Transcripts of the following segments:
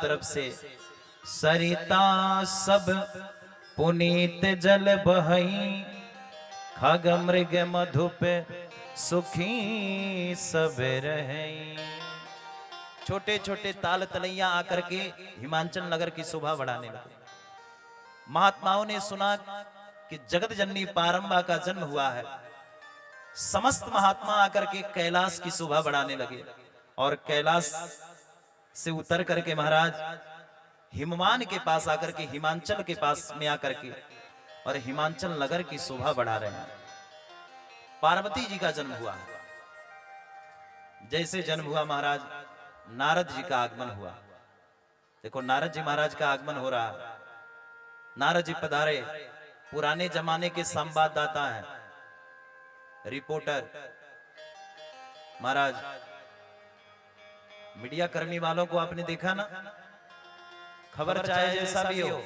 तरफ से सरिता सब पुनीत जल बहई, खग मृग मधुप सुखी सब रहे। छोटे छोटे ताल तलैया आकर के हिमांचल नगर की शोभा बढ़ाने लगे। महात्माओं ने सुना कि जगत जननी पारंबा का जन्म हुआ है। समस्त महात्मा आकर के कैलाश की शोभा बढ़ाने लगे और कैलाश से उतर करके महाराज हिमवान के पास आकर के, हिमांचल के पास में आकर के और हिमांचल नगर की शोभा बढ़ा रहे हैं। पार्वती जी का जन्म हुआ। जैसे जन्म हुआ महाराज, नारद जी का आगमन हुआ। देखो नारद जी महाराज का आगमन हो रहा है। नारद जी पधारे, पुराने जमाने के संवाददाता हैं, रिपोर्टर महाराज। मीडिया कर्मी वालों को आपने देखा ना, खबर चाहे जैसा भी हो,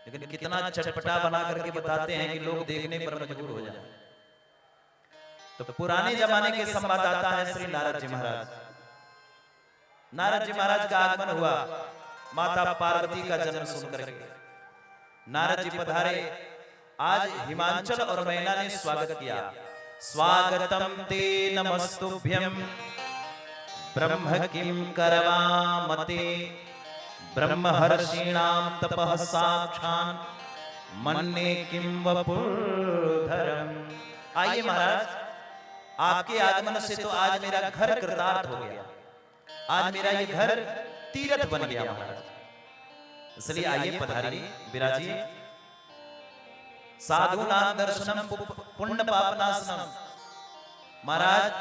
लेकिन कितना चटपटा बना करके बताते हैं कि लोग देखने पर मजबूर हो जाए। तो पुराने जमाने के संवाददाता हैं श्री नारद जी महाराज। नारद जी महाराज का आगमन हुआ, माता पार्वती का जन्म सुनकर के नारद जी पधारे। आज हिमांचल और मैना ने स्वागत किया। स्वागतम ते नमस्तुभ्यं ब्रह्म किं करवामते, ब्रह्महर्षीणां तपः साक्षान् मन्ये किं वपुर्धरम्। आइए महाराज, आपके आगमन से तो आज मेरा घर कृतार्थ हो गया। आज मेरा ये घर तीर्थ बन गया महाराज। इसलिए आइए पधारिए, विराजिए। साधु नाम दर्शनम पुण्य पापनाशनम। महाराज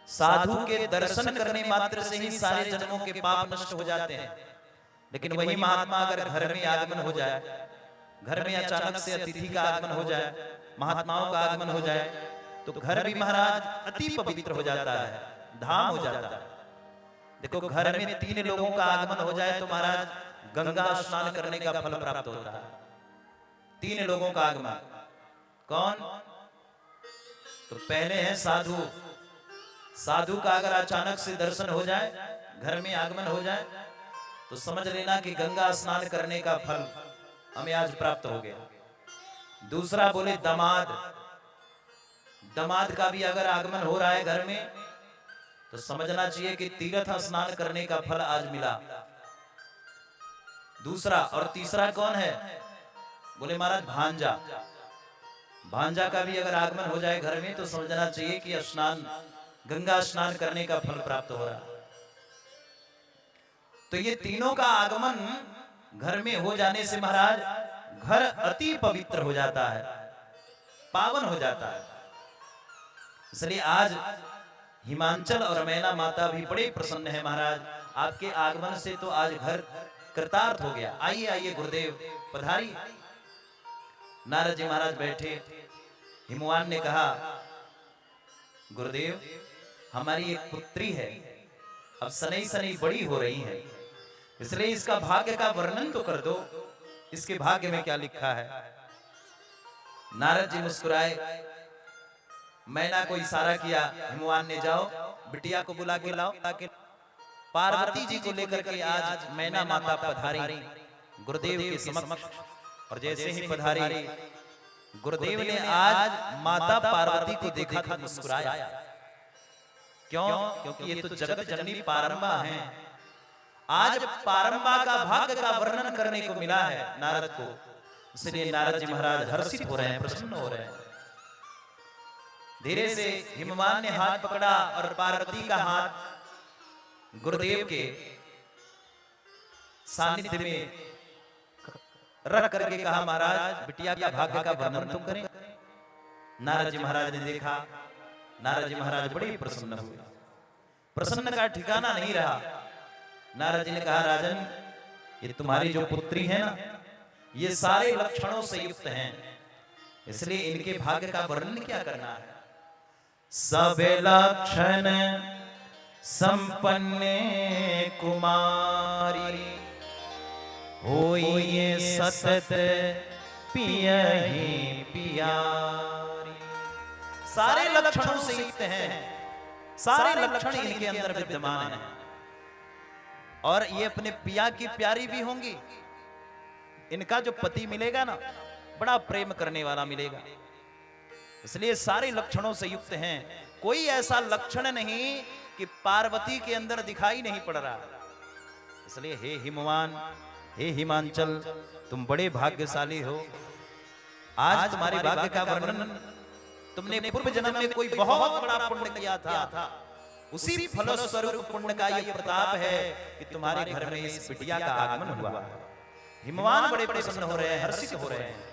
साधु के दर्शन करने मात्र से ही सारे जन्मों के पाप नष्ट हो जाते हैं। लेकिन वही महात्मा अगर घर में आगमन हो जाए, घर में अचानक से अतिथि का आगमन हो जाए, महात्माओं का आगमन हो जाए, तो घर भी महाराज अति पवित्र हो जाता है, धाम हो जाता है। देखो घर में 3 लोगों का आगमन हो जाए तो महाराज गंगा स्नान करने का फल प्राप्त होता है। 3 लोगों का आगमन, कौन? तो पहले है साधु। साधु का अगर अचानक से दर्शन हो जाए, घर में आगमन हो जाए, तो समझ लेना कि गंगा स्नान करने का फल हमें आज प्राप्त हो गया। दूसरा बोले दामाद। दामाद का भी अगर आगमन हो रहा है घर में, तो समझना चाहिए कि तीर्थ स्नान करने का फल आज मिला। दूसरा और तीसरा कौन है? बोले महाराज भांजा। भांजा का भी अगर आगमन हो जाए घर में, तो समझना चाहिए कि स्नान, गंगा स्नान करने का फल प्राप्त हो रहा है। तो ये तीनों का आगमन घर में हो जाने से महाराज घर अति पवित्र हो जाता है, पावन हो जाता है। इसलिए आज हिमांचल और मैना माता भी बड़े प्रसन्न है महाराज। आपके आगमन से तो आज घर कृतार्थ हो गया। आइए आइए गुरुदेव पधारी। नारद जी महाराज बैठे। हिमवान ने कहा, गुरुदेव हमारी एक पुत्री है, अब सनई सनई बड़ी हो रही है, इसलिए इसका भाग्य का वर्णन तो कर दो, इसके भाग्य में क्या लिखा है। नारद जी मुस्कुराए, मैना को इशारा किया। हिमवान ने जाओ बिटिया को बुला के लाओ। पार्वती जी को लेकर के आज मैना माता पधारी गुरुदेव के समक्ष। और जैसे ही पधारी, गुरुदेव ने आज माता पार्वती को देखा तो मुस्कुराया। क्यों? क्योंकि ये तो जगत जननी पारंबा है। आज पारंबा का भाग्य का वर्णन करने को मिला है नारद को। इसलिए नारद जी महाराज हर्षित हो रहे हैं, प्रसन्न हो रहे हैं। धीरे से हिमवान ने हाथ पकड़ा और पार्वती का हाथ गुरुदेव के सानिध्य में रख करके कहा, महाराज बिटिया का भाग्य का वर्णन तुम करें। नारद जी महाराज ने देखा, नारद जी महाराज बड़े प्रसन्न हुए। प्रसन्न का ठिकाना नहीं रहा। नारद जी ने कहा, राजन ये तुम्हारी जो पुत्री है ना, ये सारे लक्षणों से युक्त हैं, इसलिए इनके भाग्य का वर्णन क्या करना है। सब लक्षण संपन्ने कुमारी, होइए सतत पियहि पियारी। सारे लक्षणों से युक्त हैं, सारे लक्षण इनके अंदर विद्यमान हैं। और ये अपने पिया की प्यारी भी होंगी। इनका जो पति मिलेगा ना, बड़ा प्रेम करने वाला मिलेगा। इसलिए सारे लक्षणों से युक्त हैं। कोई ऐसा लक्षण नहीं कि पार्वती के अंदर दिखाई नहीं पड़ रहा। इसलिए हे हिमवान, हे हिमांचल, तुम बड़े भाग्यशाली हो। आज तुम्हारे भाग्य का वर्णन, तुमने पूर्व जन्म में कोई बहुत बड़ा पुण्य किया था, उसी फलस्वरूप पुण्य का ये प्रताप है कि तुम्हारे घर में इस बिटिया का आगमन हुआ। हिमवान बड़े प्रसन्न हो रहे हैं, हर्षित हो रहे हैं।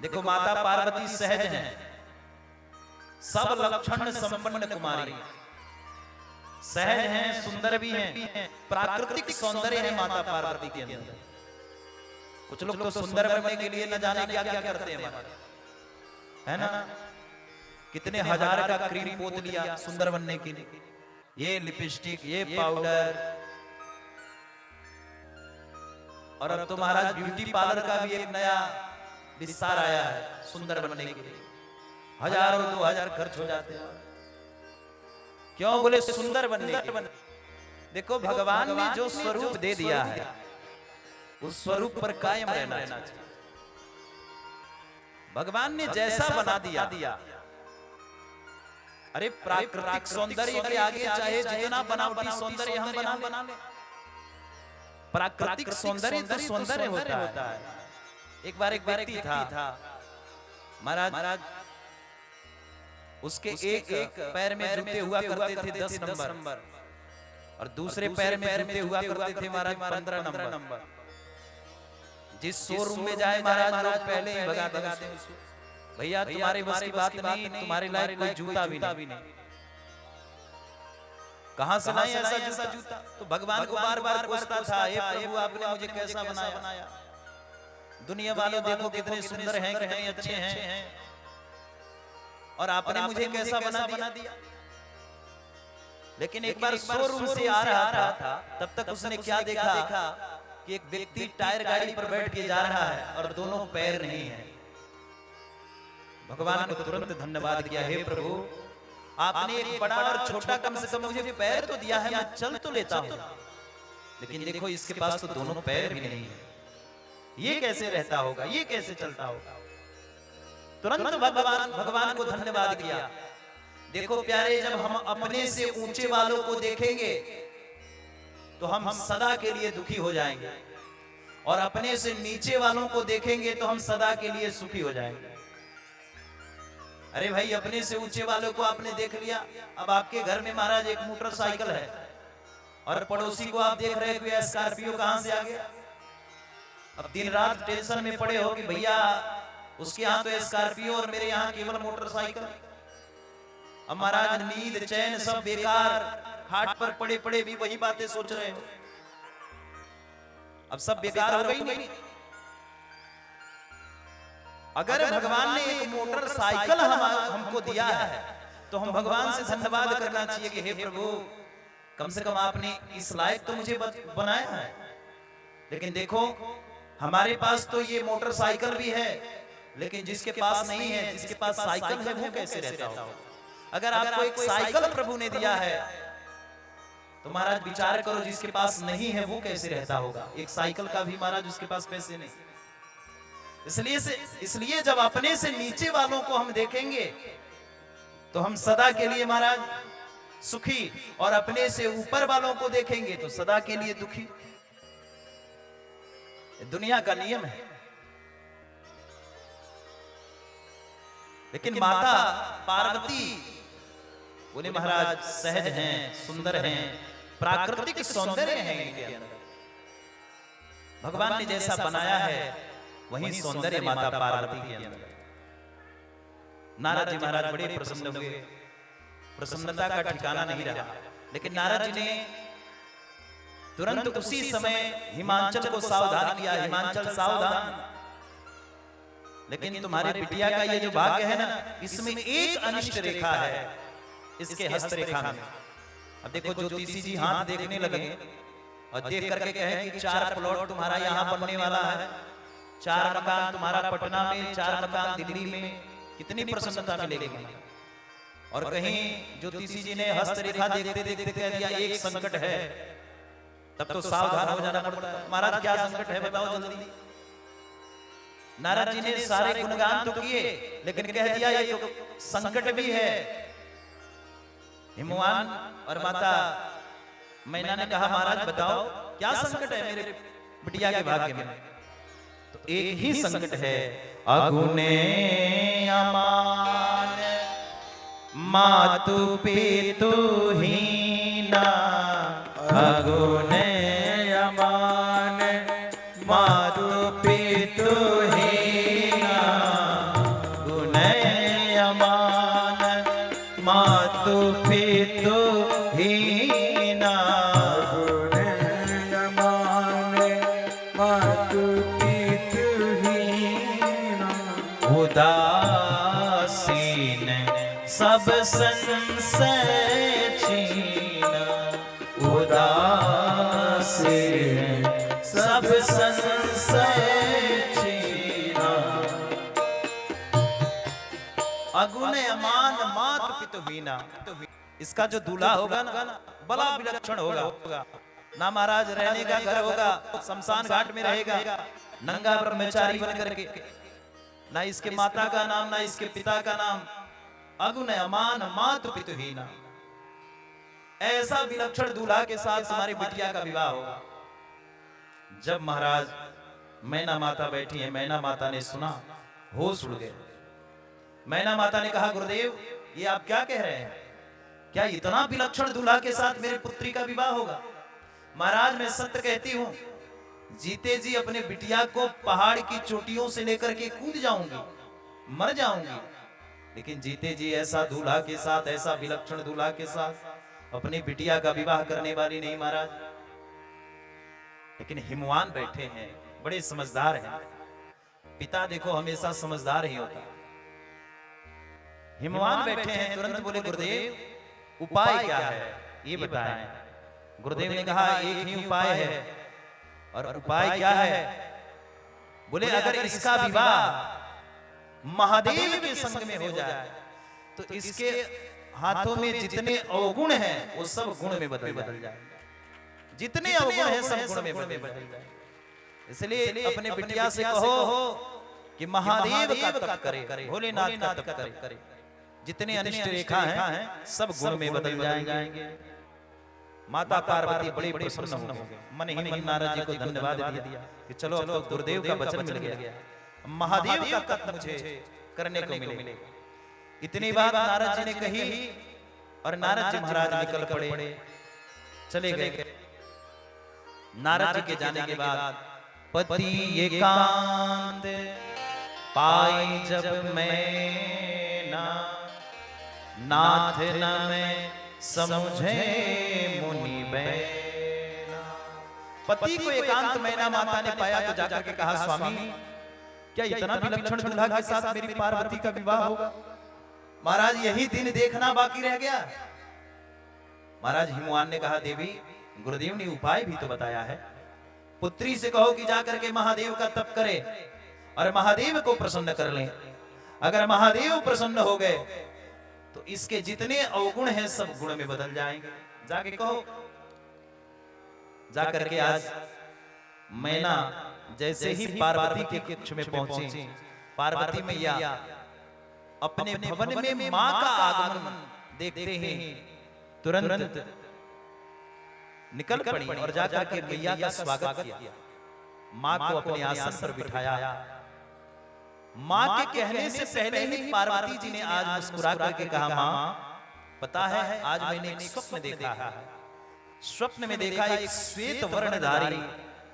देखो माता पार्वती सहज हैं, सब लक्षण संपन्न कुमारी, सहज हैं, सुंदर भी हैं, प्राकृतिक सौंदर्य है माता पार्वती के अंदर। कुछ लोग तो सुंदर बनने के लिए न जाने क्या क्या करते हैं, है ना? कितने हजार का क्रीम पोत लिया सुंदर बनने के लिए, ये लिपस्टिक, ये पाउडर। और अब तो महाराज ब्यूटी पार्लर का भी एक नया विस्तार आया है सुंदर बनने के लिए। हजारों 2000 खर्च हो जाते हैं। क्यों? बोले सुंदर बनने के लिए। देखो भगवान ने जो स्वरूप दे दिया है, उस स्वरूप पर कायम रहना चाहिए। भगवान ने जैसा बना दिया, अरे प्राकृतिक सौंदर्य के आगे चाहे जितना बनावटी सौंदर्य हम बना ले, प्राकृतिक सौंदर्य तो सौंदर्य होता है। एक बार एक व्यक्ति था महाराज, उसके एक पैर में जूते हुआ करते थे 10 नंबर, और दूसरे पैर में जूते हुआ करते थे महाराज 15 नंबर। जिस शोरूम में जाए महाराज लोग पहले ही भगा देते हैं उसको, भैया तुम्हारे बस की बात नहीं, तुम्हारे लायक कोई जूता भी नहीं। कहां से लाए ऐसा जूता? तो भगवान को बार बार पूछता था, हे प्रभु आपने मुझे कैसा बनाया? दुनिया वालों देखो कितने सुंदर हैं, कितने अच्छे हैं, और आपने मुझे कैसा बना दिया? लेकिन एक बार शोरूम से आ रहा था, तब तक उसने क्या देखा कि एक व्यक्ति टायर गाड़ी पर बैठ के जा रहा है और दोनों पैर नहीं है। भगवान को तुरंत धन्यवाद किया, हे प्रभु आपने एक बड़ा और छोटा कम से कम मुझे पैर तो दिया है, मैं चल तो लेता हूं, लेकिन देखो इसके पास तो दोनों पैर भी नहीं है। ये कैसे रहता होगा, ये कैसे चलता होगा? तुरंत भगवान को धन्यवाद किया। देखो प्यारे, जब हम अपने से ऊंचे वालों को देखेंगे तो हम सदा के लिए दुखी हो जाएंगे, और अपने से नीचे वालों को देखेंगे तो हम सदा के लिए सुखी हो जाएंगे। अरे भाई, अपने से ऊंचे वालों को आपने देख लिया, अब आपके घर में महाराज एक मोटरसाइकिल है और पड़ोसी को आप देख रहे हैं कि स्कॉर्पियो कहां से आ गया। अब दिन रात टेंशन में पड़े हो कि भैया उसके यहाँ तो स्कॉर्पियो और मेरे यहाँ केवल मोटरसाइकिल। अब महाराज नींद चैन सब बेकार, खाट पर पड़े पड़े भी वही बातें सोच रहे हो। अब सब बेकार हो गई नहीं। अगर भगवान ने एक मोटरसाइकिल हमको दिया है तो हम भगवान से धन्यवाद करना चाहिए कि हे प्रभु कम से कम आपने इस लायक तो मुझे बनाया है। लेकिन देखो हमारे पास तो ये मोटरसाइकिल भी है, लेकिन जिसके पास नहीं है, जिसके पास साइकिल है, वो कैसे रहता होगा? अगर आपको एक साइकिल प्रभु ने दिया है तो महाराज विचार करो, जिसके पास नहीं है वो कैसे रहता होगा? एक साइकिल का भी महाराज उसके पास पैसे नहीं। इसलिए जब अपने से नीचे वालों को हम देखेंगे तो हम सदा के लिए महाराज सुखी, और अपने से ऊपर वालों को देखेंगे तो सदा के लिए दुखी। दुनिया का नियम है। लेकिन माता पार्वती बोले महाराज सहज हैं, सुंदर हैं, प्राकृतिक सौंदर्य है इनके अंदर। भगवान ने जैसा बनाया है वही सौंदर्य माता पार्वती के अंदर। नारद जी महाराज बड़े प्रसन्न हुए, प्रसन्नता का ठिकाना नहीं रहा। लेकिन नारद जी ने तुरंत उसी समय हिमांचल को सावधान किया, हिमांचल सावधान, लेकिन तुम्हारे बिटिया का ये जो भाग्य है ना, इसमें एक अनिष्ट रेखा है इसके हस्त रेखा में। अब देखो ज्योतिषी जी हाथ देखने लगे और देख करके कहे कि 4 प्लॉट तुम्हारा यहाँ बनने वाला है, 4 मकान तुम्हारा पटना में, 4 मकान दिल्ली में। कितनी प्रसन्नता मिलेगी। और कहीं ज्योतिषी जी ने हस्त रेखा देखते देखते कह दिया एक संकट है, तब तो सावधान हो जाना पड़ता है। महाराज क्या संकट है बताओ जल्दी। नारद जी ने सारे गुणगान तो किए, लेकिन कह दिया ये तो संकट भी है। हिमवान और माता मैना ने कहा महाराज बताओ क्या संकट है मेरे बिटिया के भाग्य में। तो एक ही संकट है, अगुने अमान मातु पितु हीना। अगुने अमान मातु पितु हीना। गुने अमान मातु पितु हीना। गुने अमान मातु पितु हीना। उदासीन सब संशय छीना। उदासीन सब संशय छीना। अगुण अमान मात पितु हीना। इसका जो दूल्हा होगा ना बड़ा विलक्षण होगा ना महाराज। रहने का घर होगा, शमशान घाट में रहेगा, नंगा ब्रह्मचारी बन करके। ना इसके माता का नाम ना इसके पिता का नाम। अगुण अमान मातु पितु हीना। ऐसा विलक्षण दूल्हा के साथ हमारी बिटिया का विवाह होगा। जब महाराज मैना माता बैठी है, मैना माता ने सुना, होश उड़ गए। मैना माता ने कहा गुरुदेव ये आप क्या कह रहे हैं? क्या इतना विलक्षण दूल्हा के साथ मेरी पुत्री का विवाह होगा? महाराज मैं सत्य कहती हूं, जीते जी अपने बिटिया को पहाड़ की चोटियों से लेकर के कूद जाऊंगी, मर जाऊंगी, लेकिन जीते जी ऐसा दूल्हा के साथ, ऐसा विलक्षण दूल्हा के साथ अपनी बिटिया का विवाह करने वाली नहीं महाराज। लेकिन हिमवान बैठे हैं, बड़े समझदार हैं। पिता देखो हमेशा समझदार ही होता। हिमवान बैठे हैं, तुरंत बोले गुरुदेव उपाय क्या है ये बताएं। गुरुदेव ने कहा एक ही उपाय है। और उपाय क्या है? बोले अगर इसका विवाह महादेव के संग में हो जाए तो इसके हाथों में जितने अवगुण हैं वो सब गुण में बदल जाए। जितने अवगुण हैं सब गुण में बदल जाए। इसलिए अपने बिटिया से कहो कि महादेव का तप करे, भोलेनाथ का तप करे। जितने अनिष्ट रेखा हैं सब गुण में बदल जाएंगे। माता पार्वती बड़ी प्रसन्न हो गए। मन ही मन नारद जी को धन्यवाद दिया कि चलो अब तो गुरुदेव का वचन मिल गया, महादेव का तप मुझे करने को मिले। इतनी बात नारद जी ने कही और नारद जी महाराज निकल पड़े, चले गए। नारद जी के जाने के बाद पति एकांत पाई जब मैं नाथ न मैं समझे मुनि बैना। पति को एकांत मैना माता ने पाया तो जाकर के कहा स्वामी क्या इतना विलक्षण दूल्हा के साथ मेरी पार्वती का विवाह होगा? महाराज यही दिन देखना बाकी रह गया। महाराज हिमवान ने कहा देवी गुरुदेव ने उपाय भी तो बताया है। पुत्री से कहो कि जाकर के महादेव का तप करे और महादेव को प्रसन्न कर ले। अगर महादेव प्रसन्न हो गए तो इसके जितने अवगुण हैं सब गुण में बदल जाएंगे। जाके कहो। जाकर के आज मैना जैसे ही पार्वती के कक्ष में पहुंची, पार्वती मैया अपने भवन में मां का आगमन देखते ही तुरंत निकल पड़ी और जाकर के मैया का स्वागत किया। मां को अपने आसन पर बिठाया। मां के कहने से पहले ही पार्वती जी ने आज मुस्कुरा करके कहा मां पता है आज मैंने एक स्वप्न देखा है। स्वप्न में देखा एक श्वेत वर्णधारी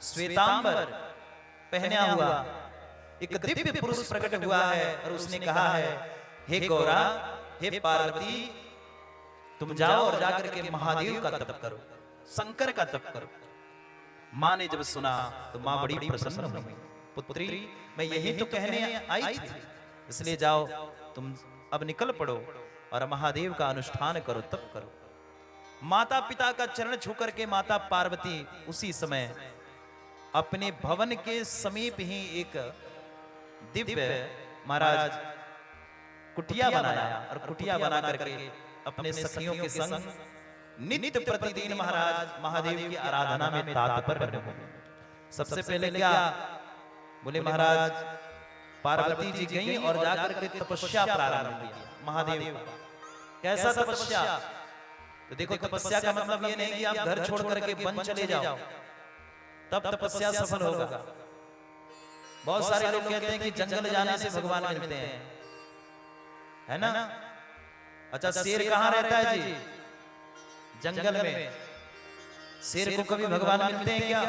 श्वेतांबर पहना हुआ एक दिव्य पुरुष प्रकट हुआ है और उसने कहा है हे गौरा हे पार्वती तुम जाओ और जाकर के महादेव का तप करो, शंकर का तप करो। मां ने जब सुना तो मां बड़ी प्रसन्न हुई। पुत्री मैं यही तो कहने आई थी, इसलिए जाओ तुम अब निकल पड़ो और महादेव का अनुष्ठान करो, तप करो। माता पिता का चरण छू करके माता पार्वती उसी समय अपने भवन के समीप ही एक दिव्य महाराज कुटिया बनाया और कुटिया बना करके अपने सखियों के संग नित्य प्रतिदिन महाराज महादेव की आराधना में तात्पर्य रहो। सबसे पहले क्या बोले महाराज, पार्वती जी गई और जाकर के तपस्या प्रारंभ किया महादेव का। कैसा तपस्या? तो देखो तपस्या का मतलब ये नहीं कि आप घर छोड़ करके वन चले जाओ तब तपस्या सफल होगा। बहुत सारे लोग कहते हैं कि जंगल जाने से भगवान मिलते हैं, है ना? अच्छा, शेर कहाँ रहता है जी? जंगल में। शेर को कभी भगवान मिलते हैं क्या?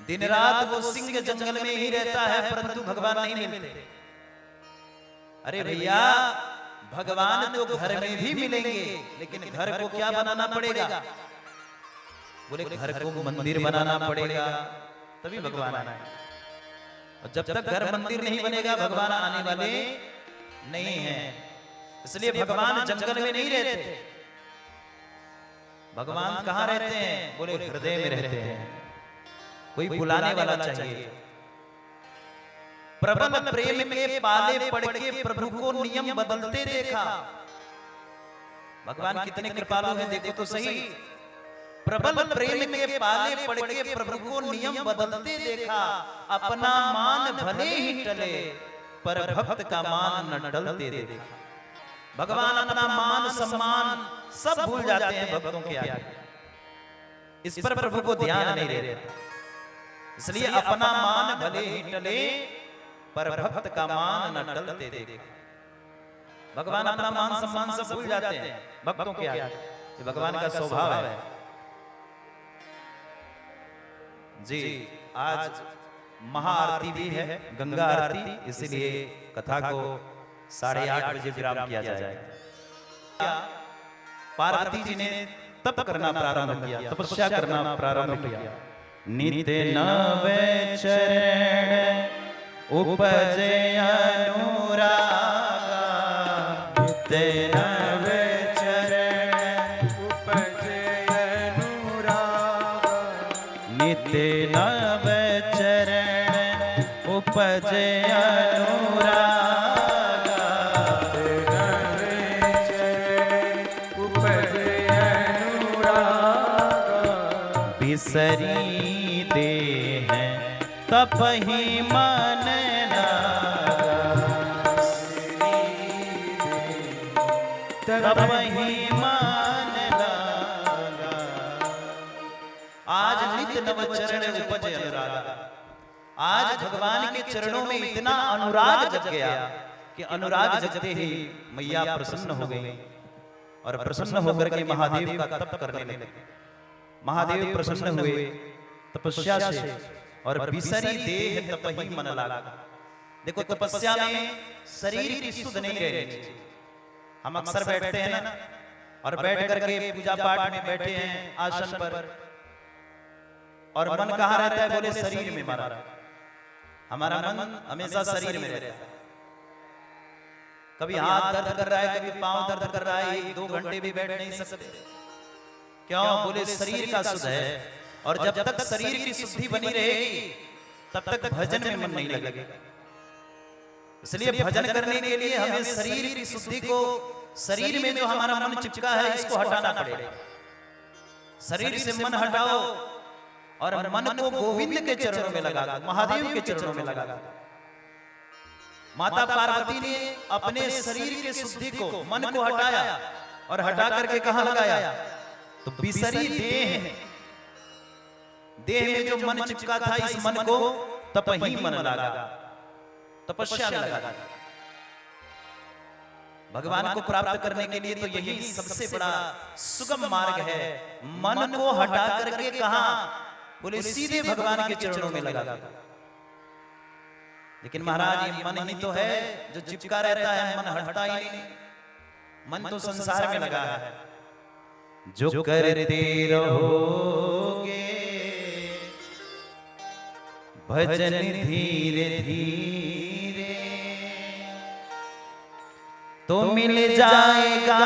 दिन रात वो सिंह जंगल में ही रहता है परंतु भगवान नहीं मिलते। अरे भैया, भगवान तो घर में भी मिलेंगे, लेकिन घर को क्या बनाना पड़ेगा? बोले घर को मंदिर बनाना पड़ेगा तभी भगवान आए। और जब तक घर मंदिर नहीं बनेगा भगवान आने वाले नहीं है। इसलिए भगवान जंगल में नहीं रहते। भगवान कहाँ रहते हैं? बोले हृदय में रहते हैं। कोई बुलाने वाला चाहिए। प्रबल प्रेम में पाले पड़ के प्रभु को नियम बदलते देखा। भगवान कितने कृपालु हैं देखो तो सही। प्रबल प्रेम में पाले पड़ के प्रभु को नियम बदलते देखा। अपना मान भले ही टले पर भक्त का मान न टलते देखा। भगवान अपना मान सम्मान सब भूल जाते हैं भक्तों के आगे। इस पर प्रभु को ध्यान नहीं देते। इसलिए अपना मान भले ही टले पर भक्त का मान न टलते देखा। भगवान अपना मान सम्मान सब भूल जाते हैं भक्तों के आगे। ये भगवान का स्वभाव है जी। आज महाआरती भी है, गंगा आरती, इसलिए कथा को 8:30 बजे विराम किया जाएगा। पार्वती जी ने तप करना प्रारंभ किया, तपस्या करना प्रारंभ किया। नित्य नवे चरण उपजे अनुरागा। नित्य नवे चरण उपजे अनुरागा। नित्य नवे चरण उपजे अनुरागा। बिसरी दे हैं तपहि मन तपहि मन लागा। आज नित्य नव चरण उपज अनुरागा। आज भगवान के चरणों में इतना अनुराग जग गया कि अनुराग जगते ही मैया प्रसन्न हो गई और प्रसन्न होकर के महादेव का तप करने लगे। महादेव प्रसन्न हुए तपस्या से और बिसरी देह तपहि मन लागा। देखो तपस्या में शरीर की सुध नहीं रही। हम अक्सर बैठते हैं ना और बैठ करके पूजा पाठ में बैठे हैं आसन पर और मन कहाँ रहता है? बोले शरीर में हमारा। हमारा मन हमेशा शरीर में रहता है। कभी हाथ दर्द कर रहा है, कभी पांव दर्द कर रहा है, 1-2 घंटे भी बैठ नहीं सकते। क्यों? बोले शरीर का शुद्ध है और जब तक शरीर की शुद्धि बनी रहेगी तब तक भजन में मन नहीं लगेगा। इसलिए भजन करने के लिए हमें शरीर की शुद्धि को, शरीर में जो हमारा मन चिपका है इसको हटाना पड़ेगा। शरीर से मन हटाओ और मन को गोविंद के चरणों में लगा दो, महादेव के चरणों में लगा दो। माता पार्वती ने अपने शरीर की शुद्धि को, मन को हटाया और हटा करके कहां लगाया? तो बिसरी देह, देह में जो मन चिपका था इस मन को तपहि मन लागा, तपस्या में लगा। भगवान को प्राप्त करने के लिए तो यही सबसे बड़ा सुगम मार्ग है। मन को हटा करके कहां? बोले सीधे भगवान के चरणों में लगा। लेकिन महाराज ये मन ही तो है जो चिपका रहता है, मन हटता ही नहीं। मन तो संसार में लगा है। जो करते रहोगे भजन धीरे धीरे तो मिल जाएगा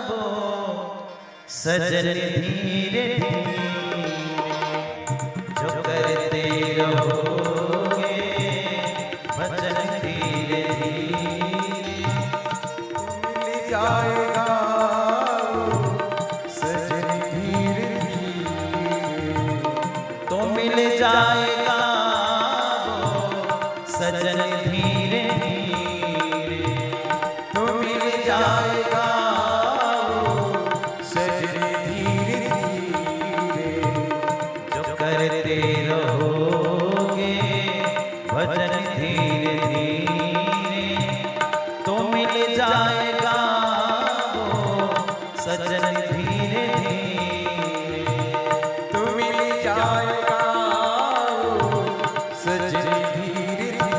वो सजन धीरे धीरे। जो करते रहोगे भजन धीरे धीरे मिल जाएगा मिल जाएगा वो सजन धीरे धीरे, तो मिल जाएगा वो सजन धीरे धीरे, जो करते रहोगे भजन धीरे धीरे, तो मिल जाएगा वो सजन धीरे धीरे, तो मिल जाएगा वो सजन धीरे धीरे।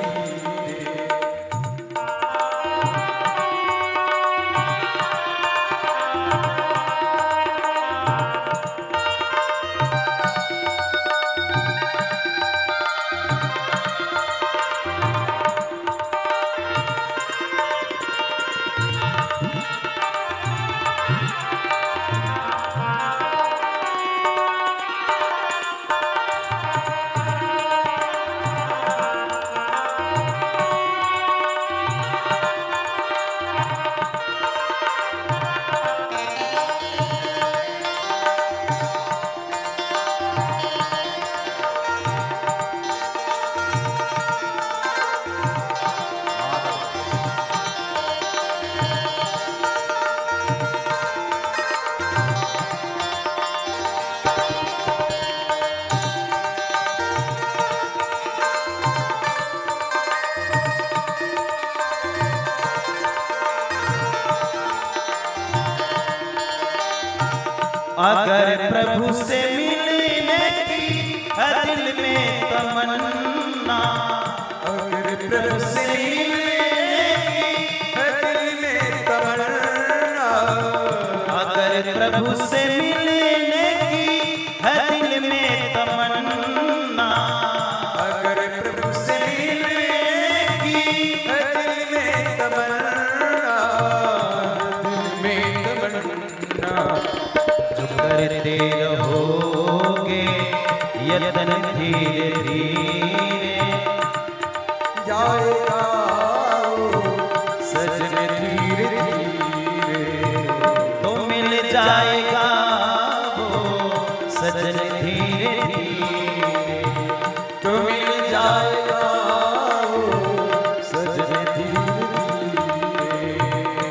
अगर प्रभु से मिलने की है दिल में तमन्ना, अगर प्रभु से मिलने की है दिल में तमन्ना, अगर प्रभु से मिलने की है दिल में तमन्ना, अगर प्रभु से मिलने की है दिल में तमन्ना, दिल में तमन्ना, जो करते रहोगे यतन धीरे धीरे, जाएगा वो सजन धीरे धीरे, तो मिल जाएगा वो सजन धीरे धीरे, तो मिल जाएगा वो सजन धीरे धीरे।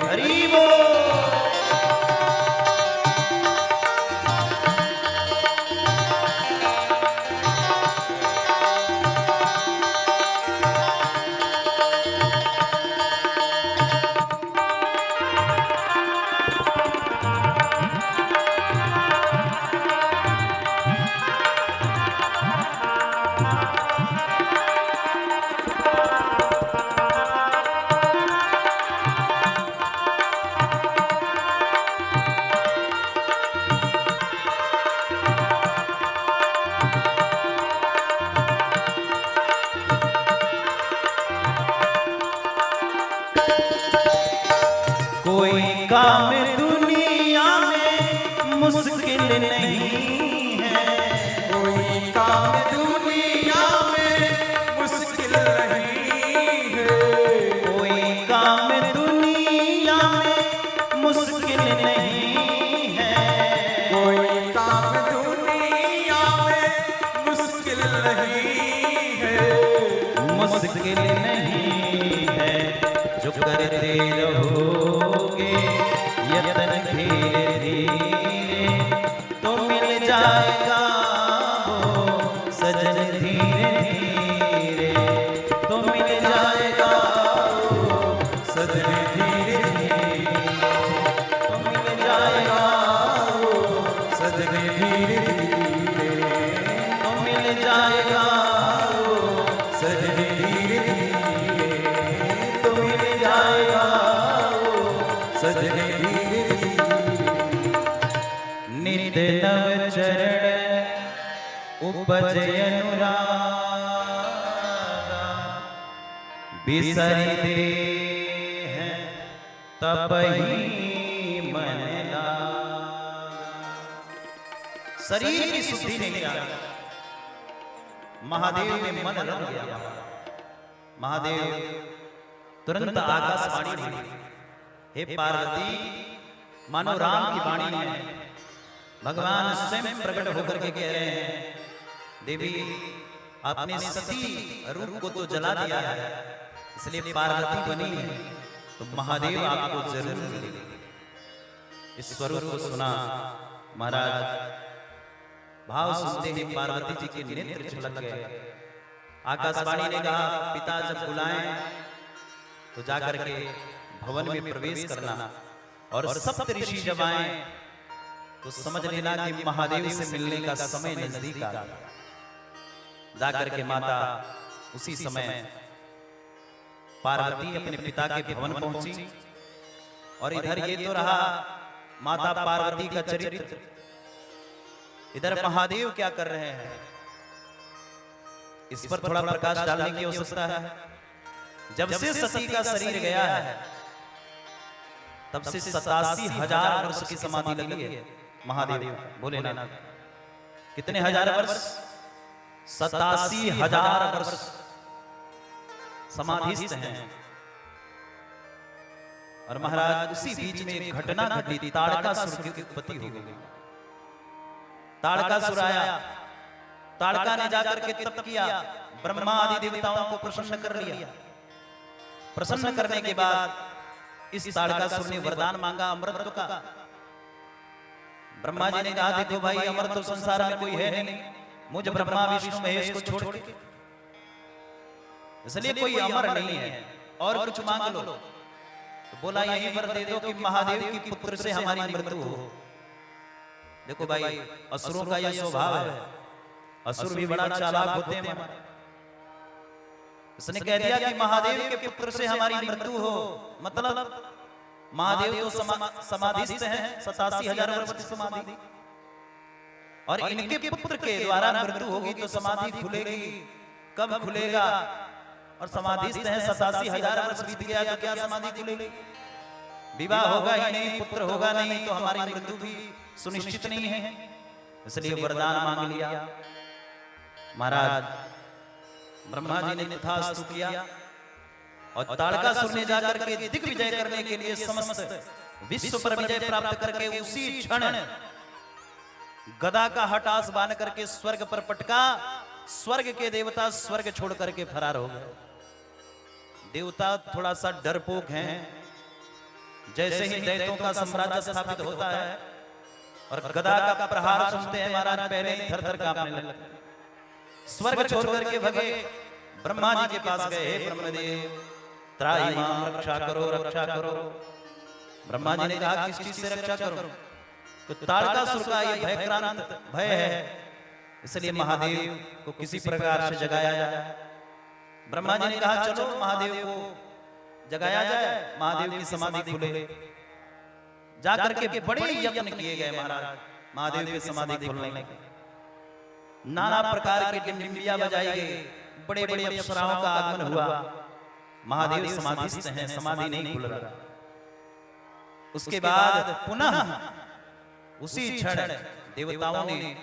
हरि बोल। कोई काम दुनिया में मुश्किल नहीं है, कोई काम दुनिया में मुश्किल नहीं है, कोई काम दुनिया में मुश्किल नहीं है, कोई काम दुनिया में मुश्किल नहीं है, मुश्किल नहीं है, जो करते रहोगे यतन धीरे धीरे, तो मिल जाएगा वो सजन धीरे धीरे, तो मिल जाएगा वो सजन धीरे धीरे, तो मिल जाएगा वो सजन धीरे धीरे, तो मिल जाएगा वो सजन धीरे धीरे, तो मिल जाएगा वो सजन धीरे धीरे। नित नव चरण उपजे अनुरागा, बिसरि दे हैं तब ही मन लागा। शरीर की शुद्धि नहीं किया, महादेव में मन रम गया। महादेव तुरंत आकाशवाणी हुई, हे पार्वती, मानो राम की वाणी है। भगवान स्वयं प्रकट होकर के कह रहे हैं, देवी आपने सती रूप को तो जला दिया है, इसलिए पार्वती बनी है, तो महादेव आपको जरूर मिलेंगे। इस स्वरूप को सुना महाराज, भाव सुनते ही पार्वती जी के नेत्र छलक गए। आकाशवाणी ने कहा, पिता जब बुलाएं तो जाकर के भवन में प्रवेश करना, और सप्त ऋषि जब आए तो समझ लेना कि महादेव से मिलने का समय नजदीक आ गया। जाकर के माता उसी समय पार्वती अपने पिता के भवन पहुंची। और इधर ये तो रहा माता पार्वती का चरित्र, इधर महादेव क्या कर रहे हैं, इस पर थोड़ा प्रकाश डालने की आवश्यकता है। जब से सती का शरीर गया है तब से 87,000 वर्ष की समाधि लगी है महादेव भोलेनाथ। कितने हजार वर्ष? 87,000 वर्ष समाधिस्थ हैं। और महाराज उसी बीच में एक घटना घटी, ताड़कासुर की उत्पत्ति हो गई। ताड़कासुर आया, ताड़का ने जाकर के तप किया, ब्रह्मा आदि देवताओं को प्रसन्न कर लिया। प्रसन्न करने के बाद इस ताड़कासुर ने वरदान मांगा अमृत का। ब्रह्मा जी ने कहा, देखो भाई, अमर तो संसार में कोई है नहीं, मुझ ब्रह्मा विष्णु महेश को छोड़ के, इसलिए कोई अमर नहीं है, और कुछ मांग लो। तो बोला, यही वर दे दो कि महादेव की पुत्र से हमारी मृत्यु हो। देखो भाई, असुरों का यह स्वभाव है, असुर भी बड़ा चालाक होते हैं। उसने कह दिया कि महादेव के पुत्र से हमारी मृत्यु हो, मतलब महादेव तो समाधिस्थ हैं, 87,000 वर्ष की समाधि, और इनके पुत्र के द्वारा मृत्यु होगी तो समाधि खुलेगी। कब खुलेगा? और समाधिस्थ हैं, 87,000 वर्ष बीत गया तो क्या समाधि खुलेगी? विवाह होगा ही नहीं, पुत्र होगा नहीं, तो हमारी मृत्यु भी सुनिश्चित नहीं है। इसलिए वरदान मांग लिया। महाराज ब्रह्मा जी ने तथास्तु किया, और ताड़कासुर ने जाकर के दिग्विजय करने के लिए समस्त विश्व पर विजय प्राप्त करके उसी क्षण गदा का हटास बांध करके स्वर्ग पर पटका। स्वर्ग के देवता स्वर्ग छोड़ करके फरार हो गए। देवता थोड़ा सा डरपोक हैं, जैसे ही दैत्यों का साम्राज्य स्थापित होता है और गदा का प्रहार सुनते हैं महाराज, पहले ही थर-थर कांपने लगते। स्वर्ग छोड़ करके भगे, ब्रह्मा जी के पास गए, हे ब्रह्मदेव त्राहि माम, रक्षा करो रक्षा करो। ब्रह्मा जी ने कहा, किस चीज से रक्षा करो? तो ताड़कासुर का ये भयक्रांत भय है, इसलिए महादेव को किसी प्रकार से जगाया जाए। ब्रह्मा जी ने कहा, चलो महादेव को जगाया जाए, महादेव की समाधि खुले। जाकर के बड़े यत्न किए गए महाराज महादेव की समाधि खुलने के। नाना प्रकार के डिंडिमिया बजाई गई, बड़े बड़े अप्सराओं का आगमन हुआ। महादेव समाधिस्थ हैं, समाधि नहीं खुल रहा। उसके बाद पुनः उसी क्षण देवताओं ने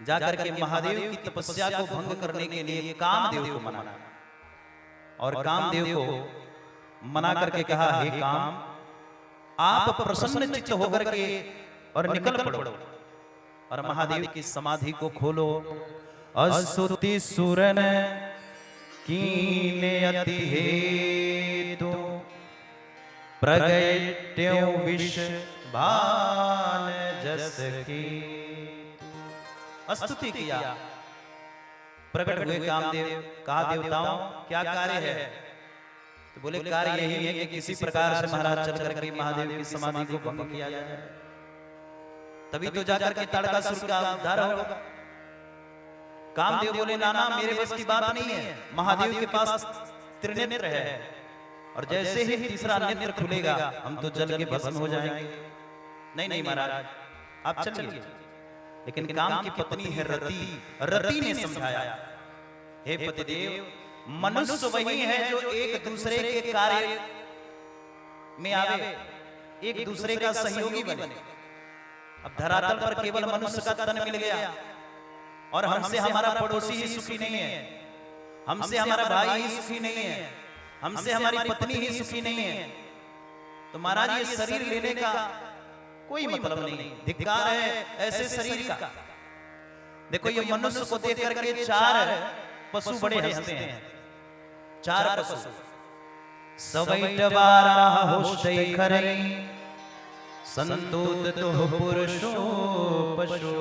जाकर के महादेव की तपस्या को भंग करने के लिए कामदेव को मना, और कामदेव को मना करके कहा, हे काम, आप प्रसन्न चित्त होकर के और निकल पड़ो और महादेव की समाधि को खोलो। असुति सुरन कीने अति हेतु, प्रगट्यो विष भान जस की। स्तुति किया, प्रकट हुए कामदेव। कहा, देवताओं क्या कार्य है? तो बोले, कार्य यही है कि किसी प्रकार से महाराज चल करके महादेव की समाधि को भंग किया जाए, तभी तो जाकर के ताड़कासुर का उद्धार होगा। कामदेव बोले, नाना मेरे बस की बात नहीं है, महादेव के पास त्रिनेत्र है, और जैसे ही तीसरा नेत्र खुलेगा हम तो जल के भस्म हो जाएंगे। नहीं नहीं महाराज, आप चलिए। लेकिन काम की पत्नी है रति, रति ने समझाया, हे पतिदेव, मनुष्य वही है जो एक दूसरे के कार्य में आवे, एक दूसरे का सहयोगी बने। अब धरातल पर केवल मनुष्य का तन मिल गया और हमसे हमारा पड़ोसी ही सुखी नहीं है, हमसे हमारा भाई ही सुखी नहीं है, हमसे हमारी पत्नी ही सुखी नहीं है, तो महाराज ये शरीर लेने का कोई मतलब नहीं, धिक्कार है ऐसे शरीर का। देखो ये मनुष्य को देख करके चार पशु बड़े हंसते हैं। चार पशु सवैट बारह होशै खरै संतोत तो पुरुषो पशु।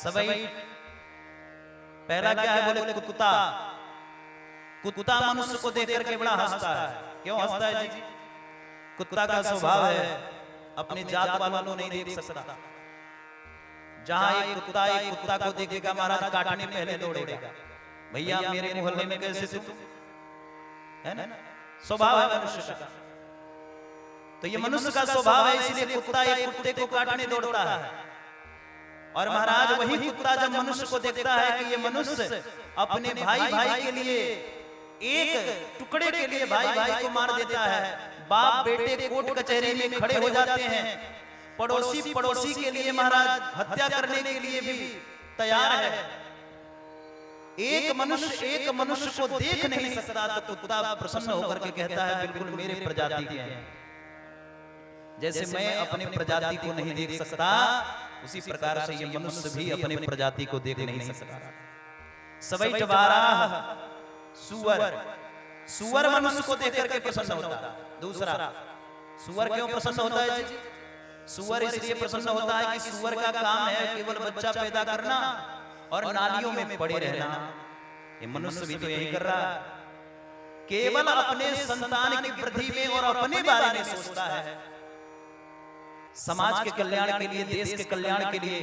सवैट पहला क्या है बोले कुत्ता। कुत्ता मनुष्य को देख करके बड़ा हंसता है। क्यों हंसता है जी? कुत्ता का स्वभाव है अपने जात वालों को नहीं देख सकता। जहां एक कुत्ता को देखेगा महाराज काटने पहले दौड़ेगा, भैया मेरे मोहल्ले में कैसे तू, है ना? स्वभाव है मनुष्य का। तो ये मनुष्य का स्वभाव है, इसलिए कुत्ता एक कुत्ते को काटने दौड़ता है। और महाराज वही कुत्ता जब मनुष्य को देखता है कि ये मनुष्य अपने भाई भाई के लिए, एक टुकड़े के लिए भाई भाई को मार देता है, बाप बेटे कोर्ट कचहरी में खड़े हो जाते हैं, पड़ोसी पड़ोसी के लिए महाराज हत्या करने के लिए भी तैयार है। एक मनुष्य को देख नहीं सकता तो कुत्ता प्रसन्न होकर के कहता है बिल्कुल मेरे प्रजाति के हैं। जैसे मैं अपने प्रजाति को नहीं देख सकता, उसी प्रकार से ये मनुष्य भी अपने प्रजाति को देख नहीं सकता। सवैट बारह सुअर मनुष्य को देख करके प्रसन्न होता है। दूसरा, सुअर क्यों प्रसन्न होता है जी? सुअर इसलिए प्रसन्न होता है कि सुअर का काम है केवल बच्चा पैदा करना और नालियों में पड़े रहना। ये मनुष्य भी तो यही कर रहा है, केवल अपने संतान की वृद्धि में और अपने बारे में सोचता है। समाज के कल्याण के लिए, देश के कल्याण के लिए,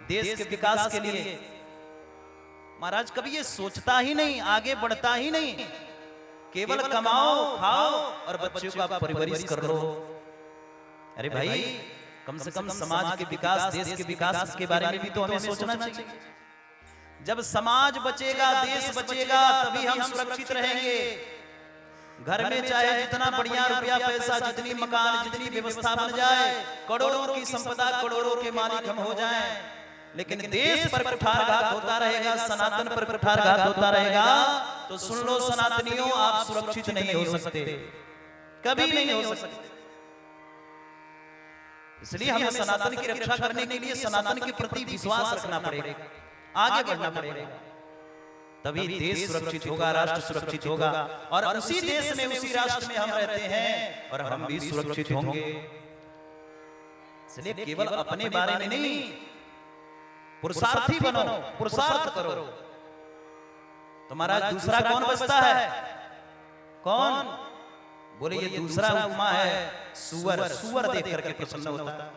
देश के विकास के लिए महाराज कभी ये सोचता ही नहीं, आगे बढ़ता ही नहीं। केवल कमाओ खाओ और बच्चों का परवरिश कर लो। अरे भाई कम से कम समाज के विकास, देश के विकास के बारे में भी तो हमें सोचना चाहिए। जब समाज बचेगा, देश बचेगा, तभी हम सुरक्षित रहेंगे। घर में चाहे जितना बढ़िया रुपया पैसा, जितनी मकान, जितनी व्यवस्था बन जाए, करोड़ों की संपदा, करोड़ों के मालिक हम हो जाएं, लेकिन देश पर कुठारघात होता रहेगा, सनातन पर कुठारघात होता रहेगा, तो सुन लो सनातनियों, आप सुरक्षित नहीं हो सकते, कभी नहीं हो सकते। इसलिए हमें सनातन की रक्षा करने के लिए सनातन के प्रति विश्वास रखना पड़ेगा, आगे बढ़ना पड़ेगा, तभी देश सुरक्षित होगा, राष्ट्र सुरक्षित होगा। और उसी देश में, उसी राष्ट्र में हम रहते हैं और हम भी सुरक्षित होंगे। इसलिए केवल अपने बारे में नहीं, पुरुषार्थी बनो, पुरुषार्थ करो। तो महाराज दूसरा कौन बचता है? कौन? बोले ये दूसरा उपमा है सुअर। सुअर देख करके प्रसन्न होता है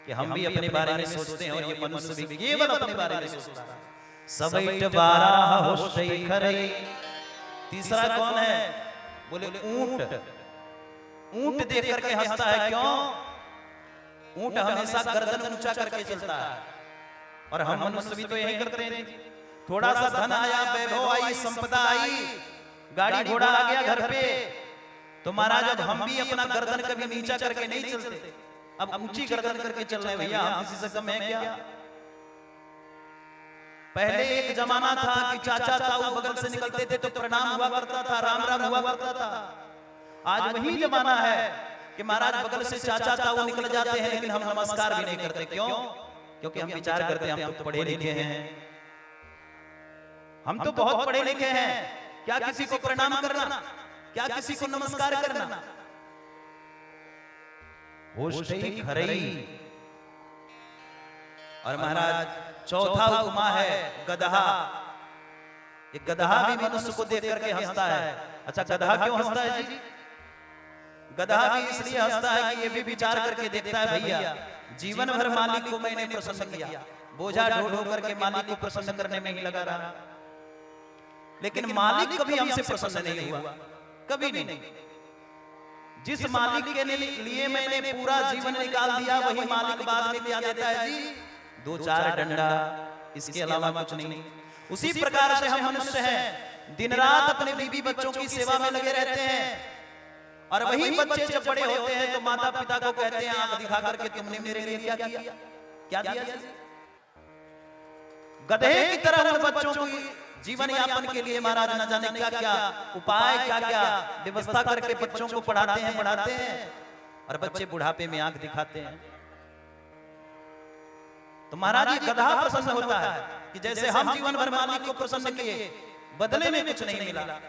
कि हम भी अपने बारे में सोचते हैं और ये मनुष्य भी केवल अपने बारे में सोचता है। सवैट बारह होशै खरै। तीसरा कौन है? बोले ऊंट। ऊंट देख करके हंसता है। क्यों? ऊंट हमेशा गर्दन ऊंचा करके चलता है और हम मनुष्य भी तो यही करते हैं। थोड़ा सा धन आया, वैभव आई, संपदा आई, गाड़ी घोड़ा आ गया घर पे, तो महाराज अब हम भी अपना गर्दन कभी नीचा करके नहीं चलते, अब ऊंची गर्दन करके चल रहे। भैया हम किसी से कम है क्या? पहले एक जमाना था कि चाचा ताऊ बगल से निकलते थे तो प्रणाम हुआ करता था, राम राम हुआ करता था। आज वही जमाना है कि महाराज बगल से चाचा ताऊ निकल जाते हैं लेकिन हम नमस्कार भी नहीं करते। क्यों? क्योंकि हम विचार करते हैं हम तो पढ़े लिखे हैं, हम तो बहुत पढ़े लिखे हैं, क्या किसी को प्रणाम करना, क्या किसी को नमस्कार करना। होशै खरै। और महाराज चौथा उपमा है गदहा। एक गदहा भी मनुष्य को देख करके हंसता है। अच्छा गदहा क्यों हंसता है जी? गदहा भी इसलिए हंसता है कि ये भी विचार करके देखता है भैया जीवन भर मालिक को मैंने प्रसन्न किया, बोझा ढो ढो करके मालिक को प्रसन्न करने में ही लगा रहा, लेकिन मालिक कभी हमसे प्रसन्न नहीं हुआ, कभी नहीं। जिस मालिक के लिए मैंने पूरा जीवन निकाल दिया वही मालिक बाद में क्या देता है जी? दो चार डंडा, इसके अलावा कुछ नहीं। उसी प्रकार से हम मनुष्य हैं, दिन रात अपने बीवी बच्चों की सेवा में लगे रहते हैं और वही बच्चे जब बड़े होते हैं तो माता पिता को कहते हैं आंख दिखा करके तुमने मेरे लिए क्या किया, क्या दिया? गधे की तरह उन बच्चों को जीवन यापन के लिए महाराज न जाने क्या क्या उपाय, क्या क्या व्यवस्था करके बच्चों को पढ़ाते हैं और बच्चे बुढ़ापे में आंख दिखाते हैं। तो महाराज ये गधा प्रसन्न होता है कि जैसे हम जीवन भर मालिक को प्रसन्न किए, बदले में कुछ नहीं मिला,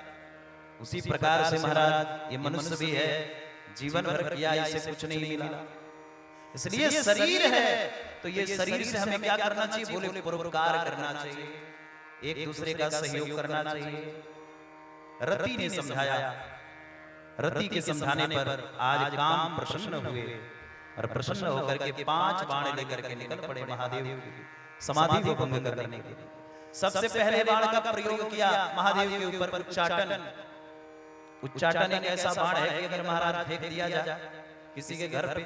उसी प्रकार से महाराज ये मनुष्य भी है, जीवन भर किया इसे कुछ नहीं मिला। इसलिए शरीर है तो ये शरीर से हमें क्या करना चाहिए? बोले परोपकार करना चाहिए, एक दूसरे का सहयोग करना चाहिए। रति ने समझाया, रति के समझाने पर आज काम प्रसन्न हुए और प्रसन्न होकर के 5 बाण लेकर के निकल पड़े महादेव की समाधि को भंग करने के लिए। सबसे पहले बाण का प्रयोग किया महादेव के ऊपर उच्चाटन। उच्चाटन एक ऐसा बाण है कि अगर महाराज फेंक दिया जाए किसी के घर पे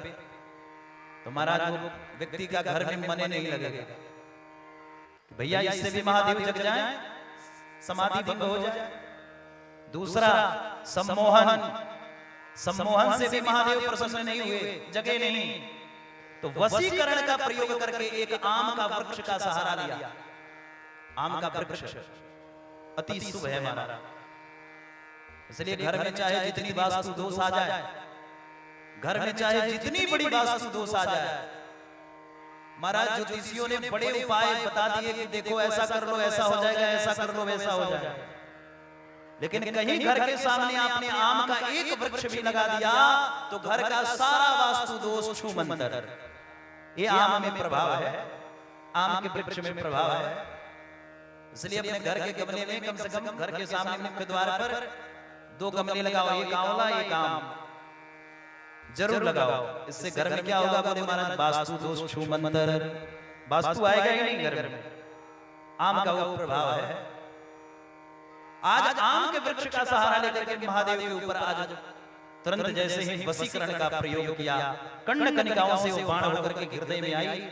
तो महाराज वो व्यक्ति का घर में मने नहीं लगेगा, भैया इससे भी महादेव जग जाए, समाधि भंग हो जाए। दूसरा सम्मोहन, सम्मोहन से भी महादेव प्रसन्न नहीं हुए, जगे नहीं, तो वशीकरण का प्रयोग करके एक आम का वृक्ष का सहारा लिया। आम का वृक्ष अति शुभ है महाराज, इसलिए घर में चाहे जितनी वास्तु दोष आ जाए, घर में चाहे जितनी बड़ी वास्तु दोष आ जाए, महाराज ज्योतिषियों ने बड़े उपाय बता दिए कि देखो ऐसा कर लो ऐसा हो जाएगा, ऐसा कर लो वैसा हो जाएगा, लेकिन कहीं घर के सामने आपने आम का एक वृक्ष भी लगा दिया तो घर का सारा वास्तु दोष छूमंतर। ये आम में प्रभाव है, आम के वृक्ष में प्रभाव है। इसलिए अपने घर के गमले में कम से कम घर के सामने मुख्य द्वार पर 2 गमले लगाओ, एक आंवला एक आम जरूर लगाओ। इससे घर में क्या होगा? बोले महाराज वास्तु दोष छूमंतर, वास्तु आएगा ही नहीं घर में, आम का वो प्रभाव है। आज आम के वृक्ष का सहारा लेकर के महादेव के ऊपर आज तुरंत जैसे ही वशीकरण का प्रयोग किया, कर्ण कनिकाओं से वो बाण होकर के हृदय में आई